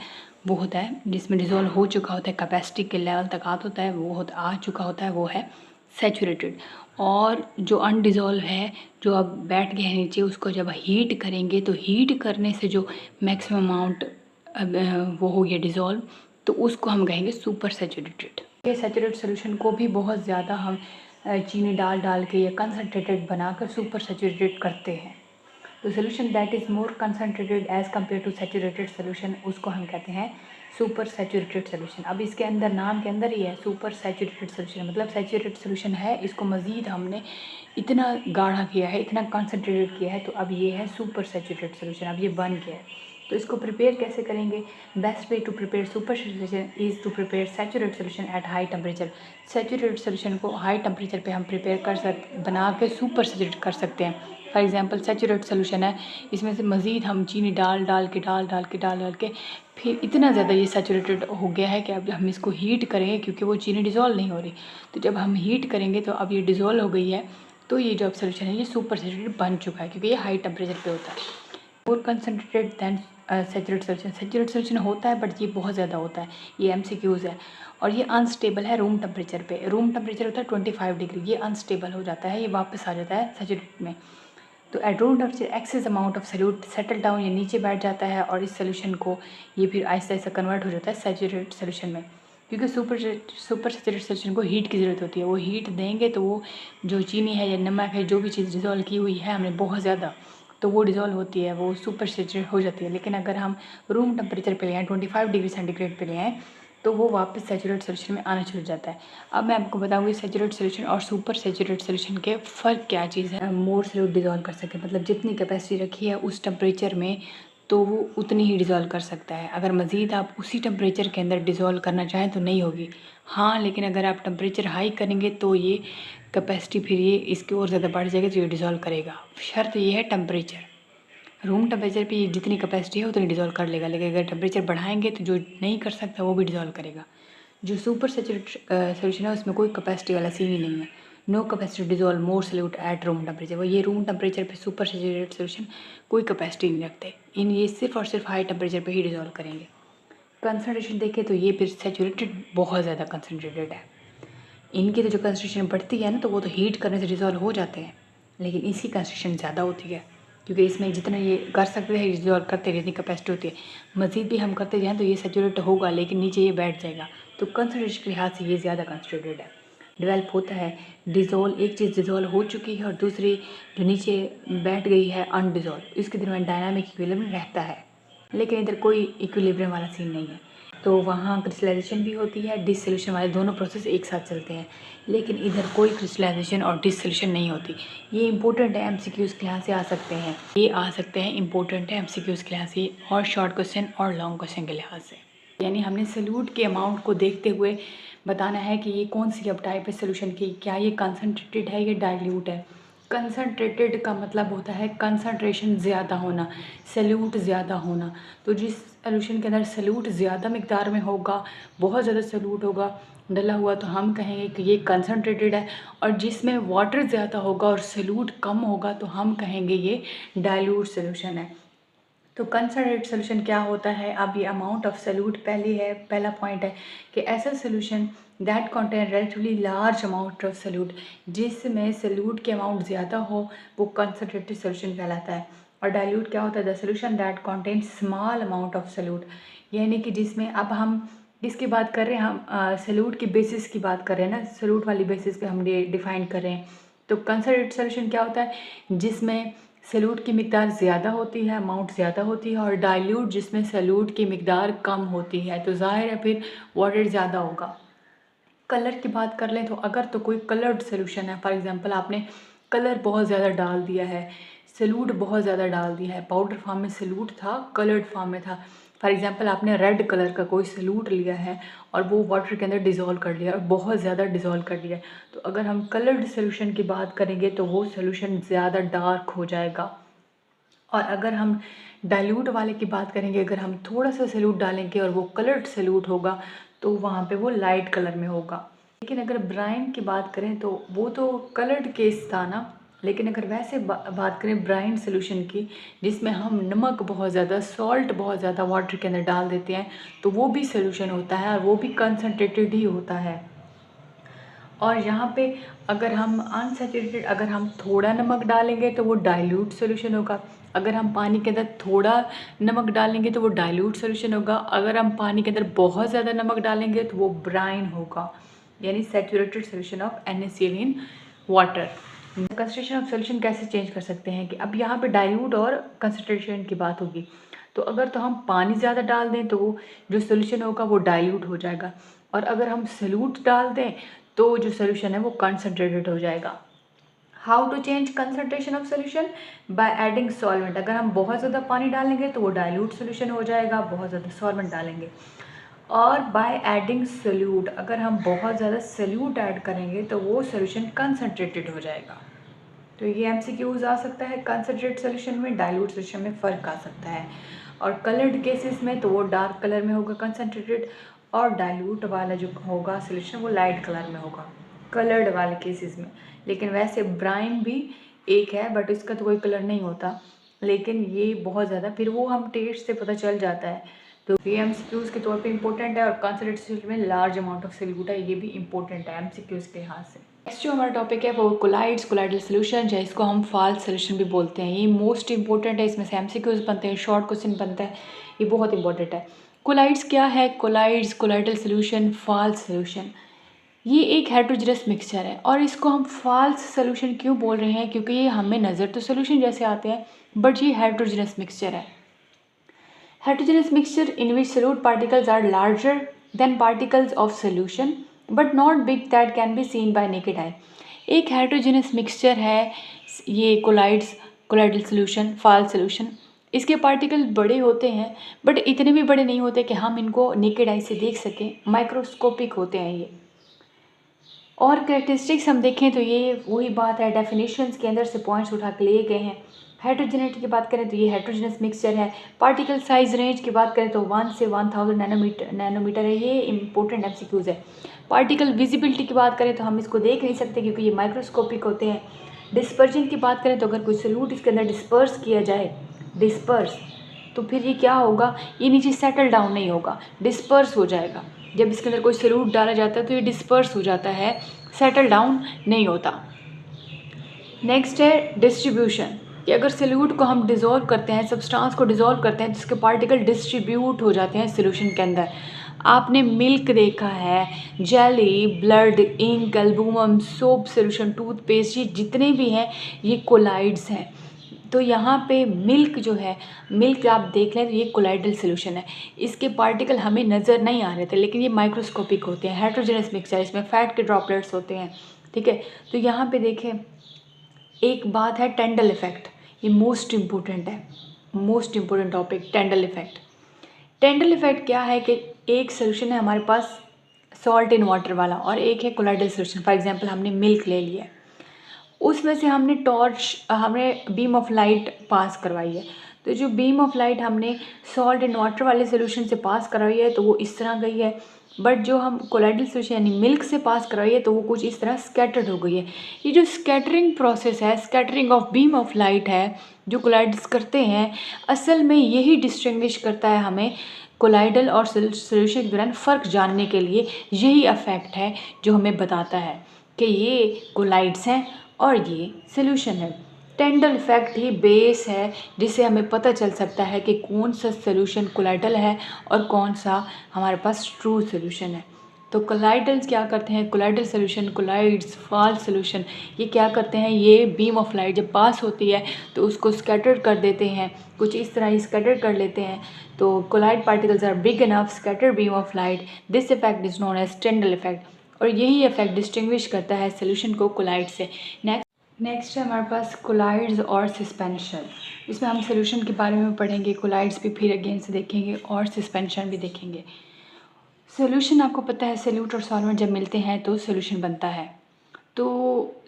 वो होता है जिसमें डिज़ोल्व हो चुका होता है, कैपेसिटी के लेवल तक आता होता है, वो आ चुका होता है, वो है सैचुरेटेड। और जो अनडिज़ोल्व है जो अब बैठ गया है नीचे, उसको जब हीट करेंगे तो हीट करने से जो मैक्सिमम अमाउंट वो हो गया डिज़ोल्व, तो उसको हम कहेंगे सुपर सैचुरेटेड। ये सैचुरेटेड सोल्यूशन को भी बहुत ज़्यादा हम चीनी डाल के या कंसनट्रेटेड बनाकर सुपर सैचुरेटेड करते हैं। तो solution that is more concentrated as compare to saturated solution, उसको हम कहते हैं सुपर सैचुरेटेड सोल्यूशन। अब इसके अंदर नाम के अंदर ही है सुपर सैचुरेटेड सोल्यूशन, मतलब सैचुरेटेड सोल्यूशन है, इसको मज़ीद हमने इतना गाढ़ा किया है, इतना कंसनट्रेटेड किया है, तो अब ये है सुपर सैचुरेटेड सोल्यूशन, अब ये बन गया है। तो इसको प्रिपेयर कैसे करेंगे। Best way to prepare super saturation is to prepare saturated solution at high temperature. Saturated solution को हाई टेम्परेचर पे हम प्रिपेयर बना के सुपर सैचुरेट कर सकते हैं। फॉर एग्जांपल सैचुरेटेड सोल्यूशन है, इसमें से मज़ीद हम चीनी डाल के फिर इतना ज़्यादा ये सैचुरेटेड हो गया है कि अब हम इसको हीट करेंगे, क्योंकि वो चीनी डिज़ोल्व नहीं हो रही। तो जब हम हीट करेंगे तो अब ये डिज़ोल्व हो गई है, तो ये जो अब सोल्यूशन है ये सुपर सैचुरेटेड बन चुका है, क्योंकि ये हाई टेम्परेचर पे होता है। More concentrated than saturated solution. Saturated solution होता है बट ये बहुत ज़्यादा होता है, ये MCQs है, और ये अनस्टेबल है रूम टेम्परेचर पे। रूम टेम्परेचर होता है 25 डिग्री, ये अनस्टेबल हो जाता है, ये वापस आ जाता है सैचुरेटेड में। तो eight room temperature excess amount of solute settle down, ये नीचे बैठ जाता है, और इस सोल्यूशन को ये फिर आहिस्ता आहिस्ता कन्वर्ट हो जाता है सैचुरेटेड सोल्यूशन में, क्योंकि सुपर सैचुरेटेड सोल्यूशन को हीट की ज़रूरत होती है। वो हीट देंगे तो वो जो चीनी है या नमक है, जो भी चीज़ डिज़ोल्व की हुई है हमने बहुत ज़्यादा, तो वो डिज़ोल्व होती है, वो सुपर सैचुरेट हो जाती है। लेकिन अगर हम रूम टेम्परेचर पे ले आएँ, 25 डिग्री सेंटीग्रेड पे ले आएँ, तो वो वापस सैचुरेट सोल्यूशन में आना शुरू हो जाता है। अब मैं आपको बताऊंगी सैचुरेट सोल्यूशन और सुपर सैचुरेट सोल्यूशन के फ़र्क क्या चीज़ है। मोर सॉल्यूट डिज़ोल्व कर सके, मतलब जितनी कैपेसिटी रखी है उस टेम्परेचर में तो वो उतनी ही डिज़ोल्व कर सकता है। अगर मज़ीद आप उसी टेम्परेचर के अंदर डिज़ोल्व करना चाहें तो नहीं होगी। हाँ, लेकिन अगर आप टेम्परेचर हाई करेंगे तो ये कैपेसिटी फिर ये इसकी और ज़्यादा बढ़ जाएगी, तो ये डिज़ोल्व करेगा। शर्त ये है टेम्परेचर। रूम टेम्परेचर पे ये जितनी कैपेसिटी है उतनी डिज़ोल्व कर लेगा, लेकिन अगर टेम्परेचर बढ़ाएंगे तो जो नहीं कर सकता वो भी डिज़ोल्व करेगा। जो सुपर सैचुरेटेड सोल्यूशन है उसमें कोई कैपेसिटी वाला सीन ही नहीं है। No capacity dissolve more solute at room temperature. वो ये रूम टेम्परेचर पे सुपर सैचुरेटेड सोल्यूशन कोई कैपेसिटी नहीं रखते। ये सिर्फ और सिर्फ हाई टेम्परेचर पे ही डिज़ोल्व करेंगे। कंसनट्रेशन देखें तो ये फिर सैचुरेटेड बहुत ज़्यादा कंसनट्रेटेड है। इनकी तो जो कंसनट्रेशन बढ़ती है ना, तो वो तो हीट करने से डिज़ोल्व हो जाते हैं, लेकिन इसकी कंसनट्रेशन ज़्यादा होती है, क्योंकि इसमें जितना ये कर सकते हैं डिज़ोल्व करते हैं, जितनी कैपेसिटी होती है। मज़ीद भी हम करते जाएँ तो ये सैचुरेट होगा, लेकिन नीचे ये बैठ जाएगा। तो कंसनट्रेशन के लिहाज से ये ज़्यादा कंसनट्रेटेड है। डेवलप होता है डिज़ोल्व, एक चीज़ डिज़ोल्व हो चुकी है और दूसरी जो नीचे बैठ गई है अनडिज़ोल्व, इसके दरमियान डायनामिक इक्विलिब्रियम रहता है, लेकिन इधर कोई इक्विलिब्रियम वाला सीन नहीं है। तो वहाँ क्रिस्टलाइजेशन भी होती है, डिसोल्यूशन वाले दोनों प्रोसेस एक साथ चलते हैं, लेकिन इधर कोई क्रिस्टलाइजेशन और डिसोल्यूशन नहीं होती। ये इंपॉर्टेंट है, एमसीक्यूज़ के यहाँ से आ सकते हैं, ये आ सकते हैं, इंपॉर्टेंट है एमसीक्यूज़ के यहाँ से और शॉर्ट क्वेश्चन और लॉन्ग क्वेश्चन के लिहाज से। यानी हमने सॉल्यूट के अमाउंट को देखते हुए बताना है कि ये कौन सी अब टाइप है सोल्यूशन की, क्या ये कंसनट्रेटेड है या डाइल्यूट है। कंसनट्रेटेड का मतलब होता है कंसनट्रेशन ज़्यादा होना, सॉल्यूट ज़्यादा होना। तो जिस सोल्यूशन के अंदर सॉल्यूट ज़्यादा मिकदार में होगा, बहुत ज़्यादा सॉल्यूट होगा डला हुआ, तो हम कहेंगे कि ये कंसनट्रेटेड है। और जिसमें वाटर ज़्यादा होगा और सॉल्यूट कम होगा तो हम कहेंगे ये डाइल्यूट सोल्यूशन है। तो कंसनट्रेटेड सोल्यूशन क्या होता है? अब ये अमाउंट ऑफ सॉल्यूट पहला पॉइंट है कि ऐसा solution that contain relatively large amount of solute, जिसमें सॉल्यूट की अमाउंट ज़्यादा हो, वो कंसनट्रेटेड सोल्यूशन कहलाता है। और डाइल्यूट क्या होता है? The solution that contain small amount of solute, यानी कि जिसमें अब हम किसकी बात कर रहे हैं? हम सॉल्यूट की बेसिस की बात कर रहे हैं ना, सॉल्यूट वाली बेसिस पे हम डिफाइन कर रहे हैं। तो कंसनट्रेटेड सोल्यूशन क्या होता है? जिसमें सॉल्यूट की मिकदार ज़्यादा होती है, अमाउंट ज़्यादा होती है, और डाइल्यूट जिसमें सॉल्यूट की मिकदार कम होती है। तो ज़ाहिर है फिर वाटर ज़्यादा होगा। कलर की बात कर लें तो अगर तो कोई कलर्ड सोल्यूशन है, फॉर एग्जांपल आपने कलर बहुत ज़्यादा डाल दिया है, सॉल्यूट बहुत ज़्यादा डाल दिया है, पाउडर फॉर्म में सॉल्यूट था, कलर्ड फॉर्म में था। फॉर एग्जांपल आपने रेड कलर का कोई सॉल्यूट लिया है और वो वाटर के अंदर डिज़ोल्व कर लिया और बहुत ज़्यादा डिज़ोल्व कर लिया, तो अगर हम कलर्ड सोल्यूशन की बात करेंगे तो वो सोल्यूशन ज़्यादा डार्क हो जाएगा। और अगर हम डाइल्यूट वाले की बात करेंगे, अगर हम थोड़ा सा सॉल्यूट डालेंगे और वो कलर्ड सॉल्यूट होगा तो वहाँ पे वो लाइट कलर में होगा। लेकिन अगर ब्राइन की बात करें तो वो तो कलर्ड केस था ना, लेकिन अगर वैसे बात करें ब्राइन सोल्यूशन की, जिसमें हम नमक बहुत ज़्यादा, सॉल्ट बहुत ज़्यादा वाटर के अंदर डाल देते हैं, तो वो भी सोल्यूशन होता है और वो भी कंसनट्रेटेड ही होता है। और यहाँ पे अगर हम अनसैचुरेटेड, अगर हम थोड़ा नमक डालेंगे तो वो डाइल्यूट सॉल्यूशन होगा। अगर हम पानी के अंदर थोड़ा नमक डालेंगे तो वो डाइल्यूट सॉल्यूशन होगा। अगर हम पानी के अंदर बहुत ज़्यादा नमक डालेंगे तो वो ब्राइन होगा, यानी saturated solution of NaCl in water. Concentration of solution कैसे चेंज कर सकते हैं कि अब यहाँ पे डाइल्यूट और कंसंट्रेशन की बात होगी, तो अगर तो हम पानी ज़्यादा डाल दें तो वो जो सोल्यूशन होगा वो डाइल्यूट हो जाएगा, और अगर हम सॉल्यूट डाल दें तो जो सोल्यूशन है वो कंसनट्रेटेड हो जाएगा। How to change concentration of solution? By adding solvent. अगर हम बहुत ज़्यादा पानी डालेंगे तो वो डाइल्यूट सोल्यूशन हो जाएगा, बहुत ज़्यादा सॉल्वेंट डालेंगे। और बाय एडिंग सोल्यूट, अगर हम बहुत ज़्यादा सोल्यूट ऐड करेंगे तो वो सोल्यूशन कंसनट्रेटेड हो जाएगा। तो ये MCQs आ सकता है। कंसनट्रेट सोल्यूशन में, डाइल्यूट सोल्यूशन में फ़र्क आ सकता है। और कलर्ड केसेस में तो वो डार्क कलर में होगा कंसनट्रेटेड, और डाइल्यूट वाला जो होगा सोल्यूशन वो लाइट कलर में होगा कलर्ड वाले केसेस में। लेकिन वैसे ब्राइन भी एक है, बट इसका तो कोई कलर नहीं होता, लेकिन ये बहुत ज़्यादा फिर वो हम टेस्ट से पता चल जाता है। तो ये MCQs के तौर पे इंपॉर्टेंट है। और कंसनट्रेट सोल्यूशन में लार्ज अमाउंट ऑफ सोल्यूट है, ये भी इंपॉर्टेंट है MCQs के लिहाज से। नेक्स्ट जो हमारा टॉपिक है वो कोलाइड्स, कोलाइडल सोल्यूशन, या इसको हम फॉल्स सोल्यूशन भी बोलते हैं। ये मोस्ट इंपॉर्टेंट है, इसमें से MCQs बनते हैं, शॉर्ट क्वेश्चन बनता है, ये बहुत इंपॉर्टेंट है। कोलाइड्स क्या है? Colloids, colloidal solution, false solution, ये एक हेट्रोजेनस मिक्सचर है। और इसको हम फॉल्स सोल्यूशन क्यों बोल रहे हैं? क्योंकि ये हमें नज़र तो सोल्यूशन जैसे आते हैं, बट ये हेट्रोजेनस मिक्सचर है। Heterogeneous mixture in which solute particles are larger than particles of solution but not big that can be seen by naked eye. एक heterogeneous mixture है ये colloids, colloidal solution, false solution. इसके पार्टिकल बड़े होते हैं बट इतने भी बड़े नहीं होते कि हम इनको नेकेड आई से देख सकें, माइक्रोस्कोपिक होते हैं ये। और कैरेक्टरिस्टिक्स हम देखें तो ये वही बात है, डेफिनेशंस के अंदर से पॉइंट्स उठा के लिए गए हैं। हेट्रोजेनिटी की बात करें तो ये हेट्रोजेनस मिक्सचर है। पार्टिकल साइज रेंज की बात करें तो 1 से 1000 नैनोमीटर है। ये इंपॉर्टेंट एमसीक्यूज है। पार्टिकल विजिबिलिटी की बात करें तो हम इसको देख नहीं सकते क्योंकि ये माइक्रोस्कोपिक होते हैं। डिस्पर्जन की बात करें तो अगर कोई सॉल्यूट इसके अंदर डिस्पर्स किया जाए, डिस्पर्स, तो फिर ये क्या होगा, ये नीचे सेटल डाउन नहीं होगा, डिस्पर्स हो जाएगा। जब इसके अंदर कोई सॉल्यूट डाला जाता है तो ये डिस्पर्स हो जाता है, सेटल डाउन नहीं होता। नेक्स्ट है डिस्ट्रीब्यूशन, कि अगर सॉल्यूट को हम डिज़ोल्व करते हैं, सब्सटेंस को डिज़ोल्व करते हैं तो इसके पार्टिकल डिस्ट्रीब्यूट हो जाते हैं सॉल्यूशन के अंदर। आपने मिल्क देखा है, jelly, blood, ink, albumin, soap solution, toothpaste, ये जितने भी हैं ये कोलाइड्स हैं। तो यहाँ पे मिल्क जो है, मिल्क आप देख लें तो ये कोलाइडल सॉल्यूशन है। इसके पार्टिकल हमें नज़र नहीं आ रहे थे लेकिन ये माइक्रोस्कोपिक होते हैं। हेट्रोजेनस मिक्सचर, इसमें फैट के ड्रॉपलेट्स होते हैं, ठीक है। तो यहाँ पे देखें, एक बात है टेंडल इफेक्ट, ये मोस्ट इम्पोर्टेंट है, most important topic, Tyndall effect. Tyndall effect क्या है कि एक सोल्यूशन है हमारे पास सॉल्ट इन वाटर वाला और एक है कोलाइडल सोल्यूशन। फॉर एग्जांपल हमने मिल्क ले लिया, उसमें से हमने बीम ऑफ लाइट पास करवाई है। तो जो बीम ऑफ लाइट हमने सॉल्ट इन वाटर वाले सोल्यूशन से पास करवाई है तो वो इस तरह गई है, बट जो हम कोलाइडल सोल्यूशन यानी मिल्क से पास करवाई है तो वो कुछ इस तरह स्कैटर्ड हो गई है। ये जो स्कैटरिंग प्रोसेस है, scattering of beam of light है जो कोलाइड्स करते हैं, असल में यही डिस्टिंग्विश करता है हमें कोलाइडल और सोल्यूशन के दौरान फ़र्क जानने के लिए। यही अफेक्ट है जो हमें बताता है कि ये कोलाइड्स हैं और ये सोल्यूशन है। टेंडल इफेक्ट ही बेस है जिससे हमें पता चल सकता है कि कौन सा सोल्यूशन कोलाइडल है और कौन सा हमारे पास ट्रू सोल्यूशन है। तो कोलाइडल्स क्या करते हैं, colloidal solution, colloids, false solution, ये क्या करते हैं, ये बीम ऑफ लाइट जब पास होती है तो उसको स्कैटर कर देते हैं, कुछ इस तरह ही स्कैटर कर लेते हैं। तो colloid particles are big enough scatter beam of light, this effect is known as Tyndall effect. और यही इफेक्ट डिस्टिंग्विश करता है सोल्यूशन को कोलाइड से। नेक्स्ट है हमारे पास कोलाइड्स और सस्पेंशन। इसमें हम सोल्यूशन के बारे में पढ़ेंगे, कोलाइड्स भी फिर अगेन से देखेंगे और सस्पेंशन भी देखेंगे। सोल्यूशन आपको पता है, सोल्यूट और सॉल्वेंट जब मिलते हैं तो सोल्यूशन बनता है। तो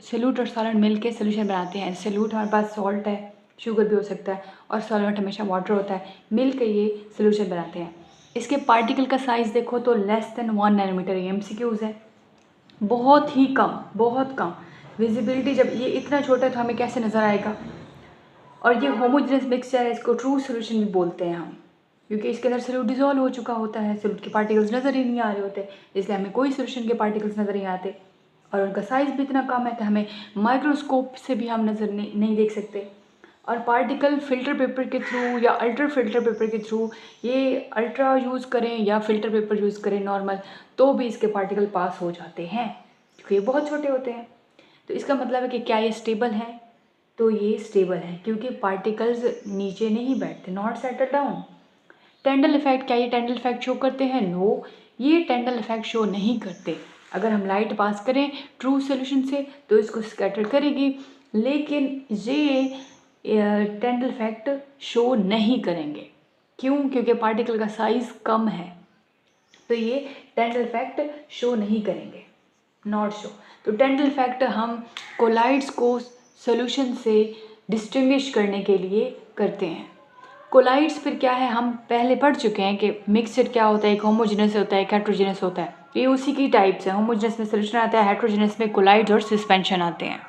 सोल्यूट और सॉल्वेंट मिल के सोल्यूशन बनाते हैं। सोल्यूट हमारे पास सॉल्ट है, शुगर भी हो सकता है, और सॉल्वेंट हमेशा वाटर होता है, मिल के ये सोल्यूशन बनाते हैं। इसके पार्टिकल का साइज़ देखो तो लेस देन 1 नैनोमीटर, ये एमसीक्यूज़ है, बहुत ही कम, बहुत कम। विजिबिलिटी जब ये इतना छोटा है तो हमें कैसे नज़र आएगा। और ये होमोजेनस मिक्सचर है, इसको ट्रू सोल्यूशन भी बोलते हैं हम, क्योंकि इसके अंदर सोल्यूट डिजोल्व हो चुका होता है, सोल्यूट के पार्टिकल्स नज़र ही नहीं आ रहे होते, इसलिए हमें कोई सोल्यूशन के पार्टिकल्स नज़र नहीं आते। और उनका साइज़ भी इतना कम है कि हमें माइक्रोस्कोप से भी हम नज़र नहीं देख सकते। और पार्टिकल फ़िल्टर पेपर के थ्रू या अल्ट्रा फिल्टर पेपर के थ्रू, ये अल्ट्रा यूज़ करें या फ़िल्टर पेपर यूज़ करें नॉर्मल, तो भी इसके पार्टिकल पास हो जाते हैं क्योंकि ये बहुत छोटे होते हैं। तो इसका मतलब है कि क्या ये स्टेबल है, तो ये स्टेबल है क्योंकि पार्टिकल्स नीचे नहीं बैठते, नॉट सेटल डाउन। टेंडल इफेक्ट, क्या ये टेंडल इफेक्ट शो करते हैं? नो, ये टेंडल इफेक्ट शो नहीं करते। अगर हम लाइट पास करें ट्रू सोल्यूशन से तो इसको स्कैटर करेगी, लेकिन ये टेंडल इफेक्ट शो नहीं करेंगे। क्यों? क्योंकि पार्टिकल का साइज़ कम है, तो ये टेंडल इफेक्ट शो नहीं करेंगे, नॉट शो। तो टेंडल इफेक्ट हम कोलाइड्स को सॉल्यूशन से डिस्टिंग्विश करने के लिए करते हैं। कोलाइड्स फिर क्या है, हम पहले पढ़ चुके हैं कि मिक्सचर क्या होता है, एक होमोजेनस होता है, एक हेट्रोजेनस होता है। ये उसी की टाइप्स है, होमोजेनस में सॉल्यूशन आता है, हेट्रोजेनस में कोलाइड्स और सस्पेंशन आते हैं।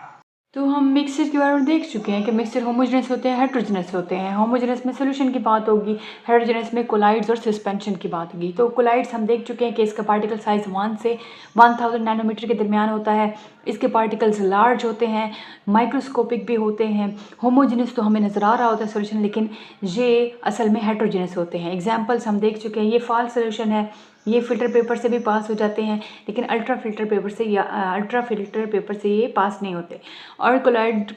तो हम मिक्सचर के बारे में देख चुके हैं कि मिक्सचर होमोजेनस होते हैं, हेट्रोजेनस होते हैं। होमोजेनस में सॉल्यूशन की बात होगी, हेट्रोजेनस में कोलाइड्स और सस्पेंशन की बात होगी। तो कोलाइड्स हम देख चुके हैं कि इसका पार्टिकल साइज़ 1 से 1000 नैनोमीटर के दरमियान होता है। इसके पार्टिकल्स लार्ज होते हैं, माइक्रोस्कोपिक भी होते हैं। होमोजेनस तो हमें नज़र आ रहा होता है सॉल्यूशन, लेकिन ये असल में हेट्रोजेनस होते हैं। एग्जाम्पल्स हम देख चुके हैं, ये फाल्स सॉल्यूशन है, ये फ़िल्टर पेपर से भी पास हो जाते हैं, लेकिन अल्ट्रा फिल्टर पेपर से ये पास नहीं होते। और कोलाइड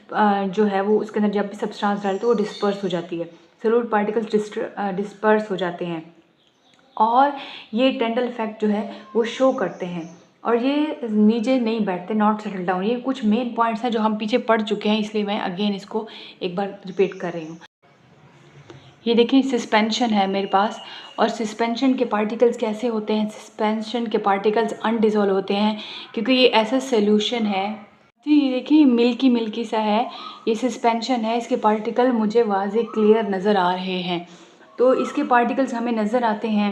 जो है वो उसके अंदर जब भी सब्सटेंस डालते हैं वो डिस्पर्स हो जाती है, सोल्यूट पार्टिकल्स डिस्पर्स हो जाते हैं, और ये टेंडल इफेक्ट जो है वो शो करते हैं, और ये नीचे नहीं बैठते, नॉट सेटल डाउन। ये कुछ मेन पॉइंट्स हैं जो हम पीछे पढ़ चुके हैं, इसलिए मैं अगेन इसको एक बार रिपीट कर रही हूँ। ये देखिए सस्पेंशन है मेरे पास, और सस्पेंशन के पार्टिकल्स कैसे होते हैं, सस्पेंशन के पार्टिकल्स अनडिज़ोल्व होते हैं क्योंकि ये ऐसा सोल्यूशन है जी। ये देखिए मिल्की मिल्की सा है, ये सस्पेंशन है, इसके पार्टिकल मुझे वाज़े क्लियर नज़र आ रहे हैं। तो इसके पार्टिकल्स हमें नज़र आते हैं,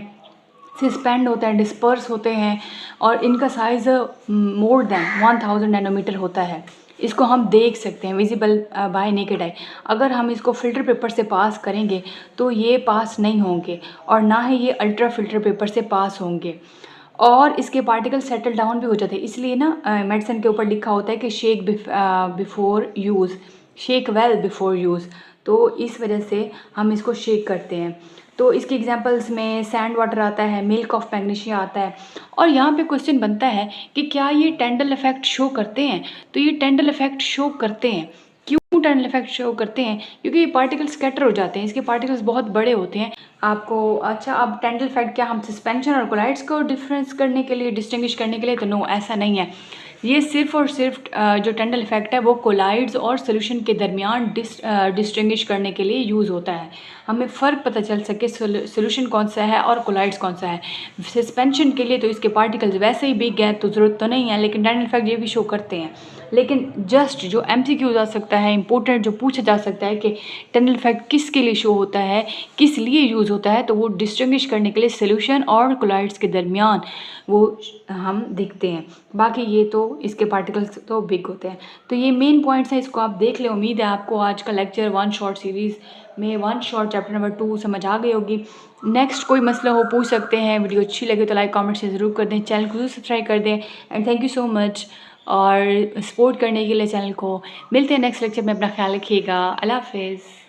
सस्पेंड होते हैं, डिस्पर्स होते हैं, और इनका साइज़ मोर देन 1000 नैनोमीटर होता है। इसको हम देख सकते हैं विजिबल बाय नेकेड आई। अगर हम इसको फ़िल्टर पेपर से पास करेंगे तो ये पास नहीं होंगे, और ना ही ये अल्ट्रा फ़िल्टर पेपर से पास होंगे, और इसके पार्टिकल सेटल डाउन भी हो जाते हैं। इसलिए ना मेडिसिन के ऊपर लिखा होता है कि shake before use, shake well before use. तो इस वजह से हम इसको शेक करते हैं। तो इसके एग्जांपल्स में सैंड वाटर आता है, मिल्क ऑफ मैग्नीशिया आता है। और यहाँ पे क्वेश्चन बनता है कि क्या ये टेंडल इफेक्ट शो करते हैं? तो ये टेंडल इफेक्ट शो करते हैं। क्यों टेंडल इफेक्ट शो करते हैं? क्योंकि ये पार्टिकल्स स्कैटर हो जाते हैं, इसके पार्टिकल्स बहुत बड़े होते हैं। आपको अच्छा, अब टेंडल इफेक्ट क्या हम सस्पेंशन और कोलाइड्स को डिफरेंस करने के लिए, डिस्टिंग्विश करने के लिए? तो नो, ऐसा नहीं है। ये सिर्फ़ और सिर्फ जो टेंडल इफेक्ट है वो कोलाइड्स और सोल्यूशन के दरमियान डिस्टिंग्विश करने के लिए यूज़ होता है। हमें फ़र्क पता चल सके सोल्यूशन कौन सा है और कोलाइड्स कौन सा है। सस्पेंशन के लिए तो इसके पार्टिकल्स वैसे ही बिग है तो ज़रूरत तो नहीं है, लेकिन टेंडल इफेक्ट ये भी शो करते हैं। लेकिन जस्ट जो MCQ आ सकता है, इंपॉर्टेंट जो पूछा जा सकता है कि टेंडल इफेक्ट किसके लिए शो होता है, किस लिए यूज़ होता है, तो वो डिस्टिंग्विश करने के लिए सोल्यूशन और कोलाइड्स के दरमियान वो हम देखते हैं। बाकी ये तो इसके पार्टिकल्स तो बिग होते हैं। तो ये मेन पॉइंट्स हैं, इसको आप देख लें। उम्मीद है आपको आज का लेक्चर वन शॉर्ट सीरीज़ में वन शॉर्ट चैप्टर नंबर 2 समझ आ गई होगी। नेक्स्ट कोई मसला हो पूछ सकते हैं। वीडियो अच्छी लगे तो लाइक कमेंट शेयर ज़रूर कर दें, चैनल को ज़रूर सब्सक्राइब कर दें। And thank you so much और सपोर्ट करने के लिए चैनल को। मिलते हैं नेक्स्ट लेक्चर में, अपना ख्याल रखिएगा। अल्लाह हाफ़िज़।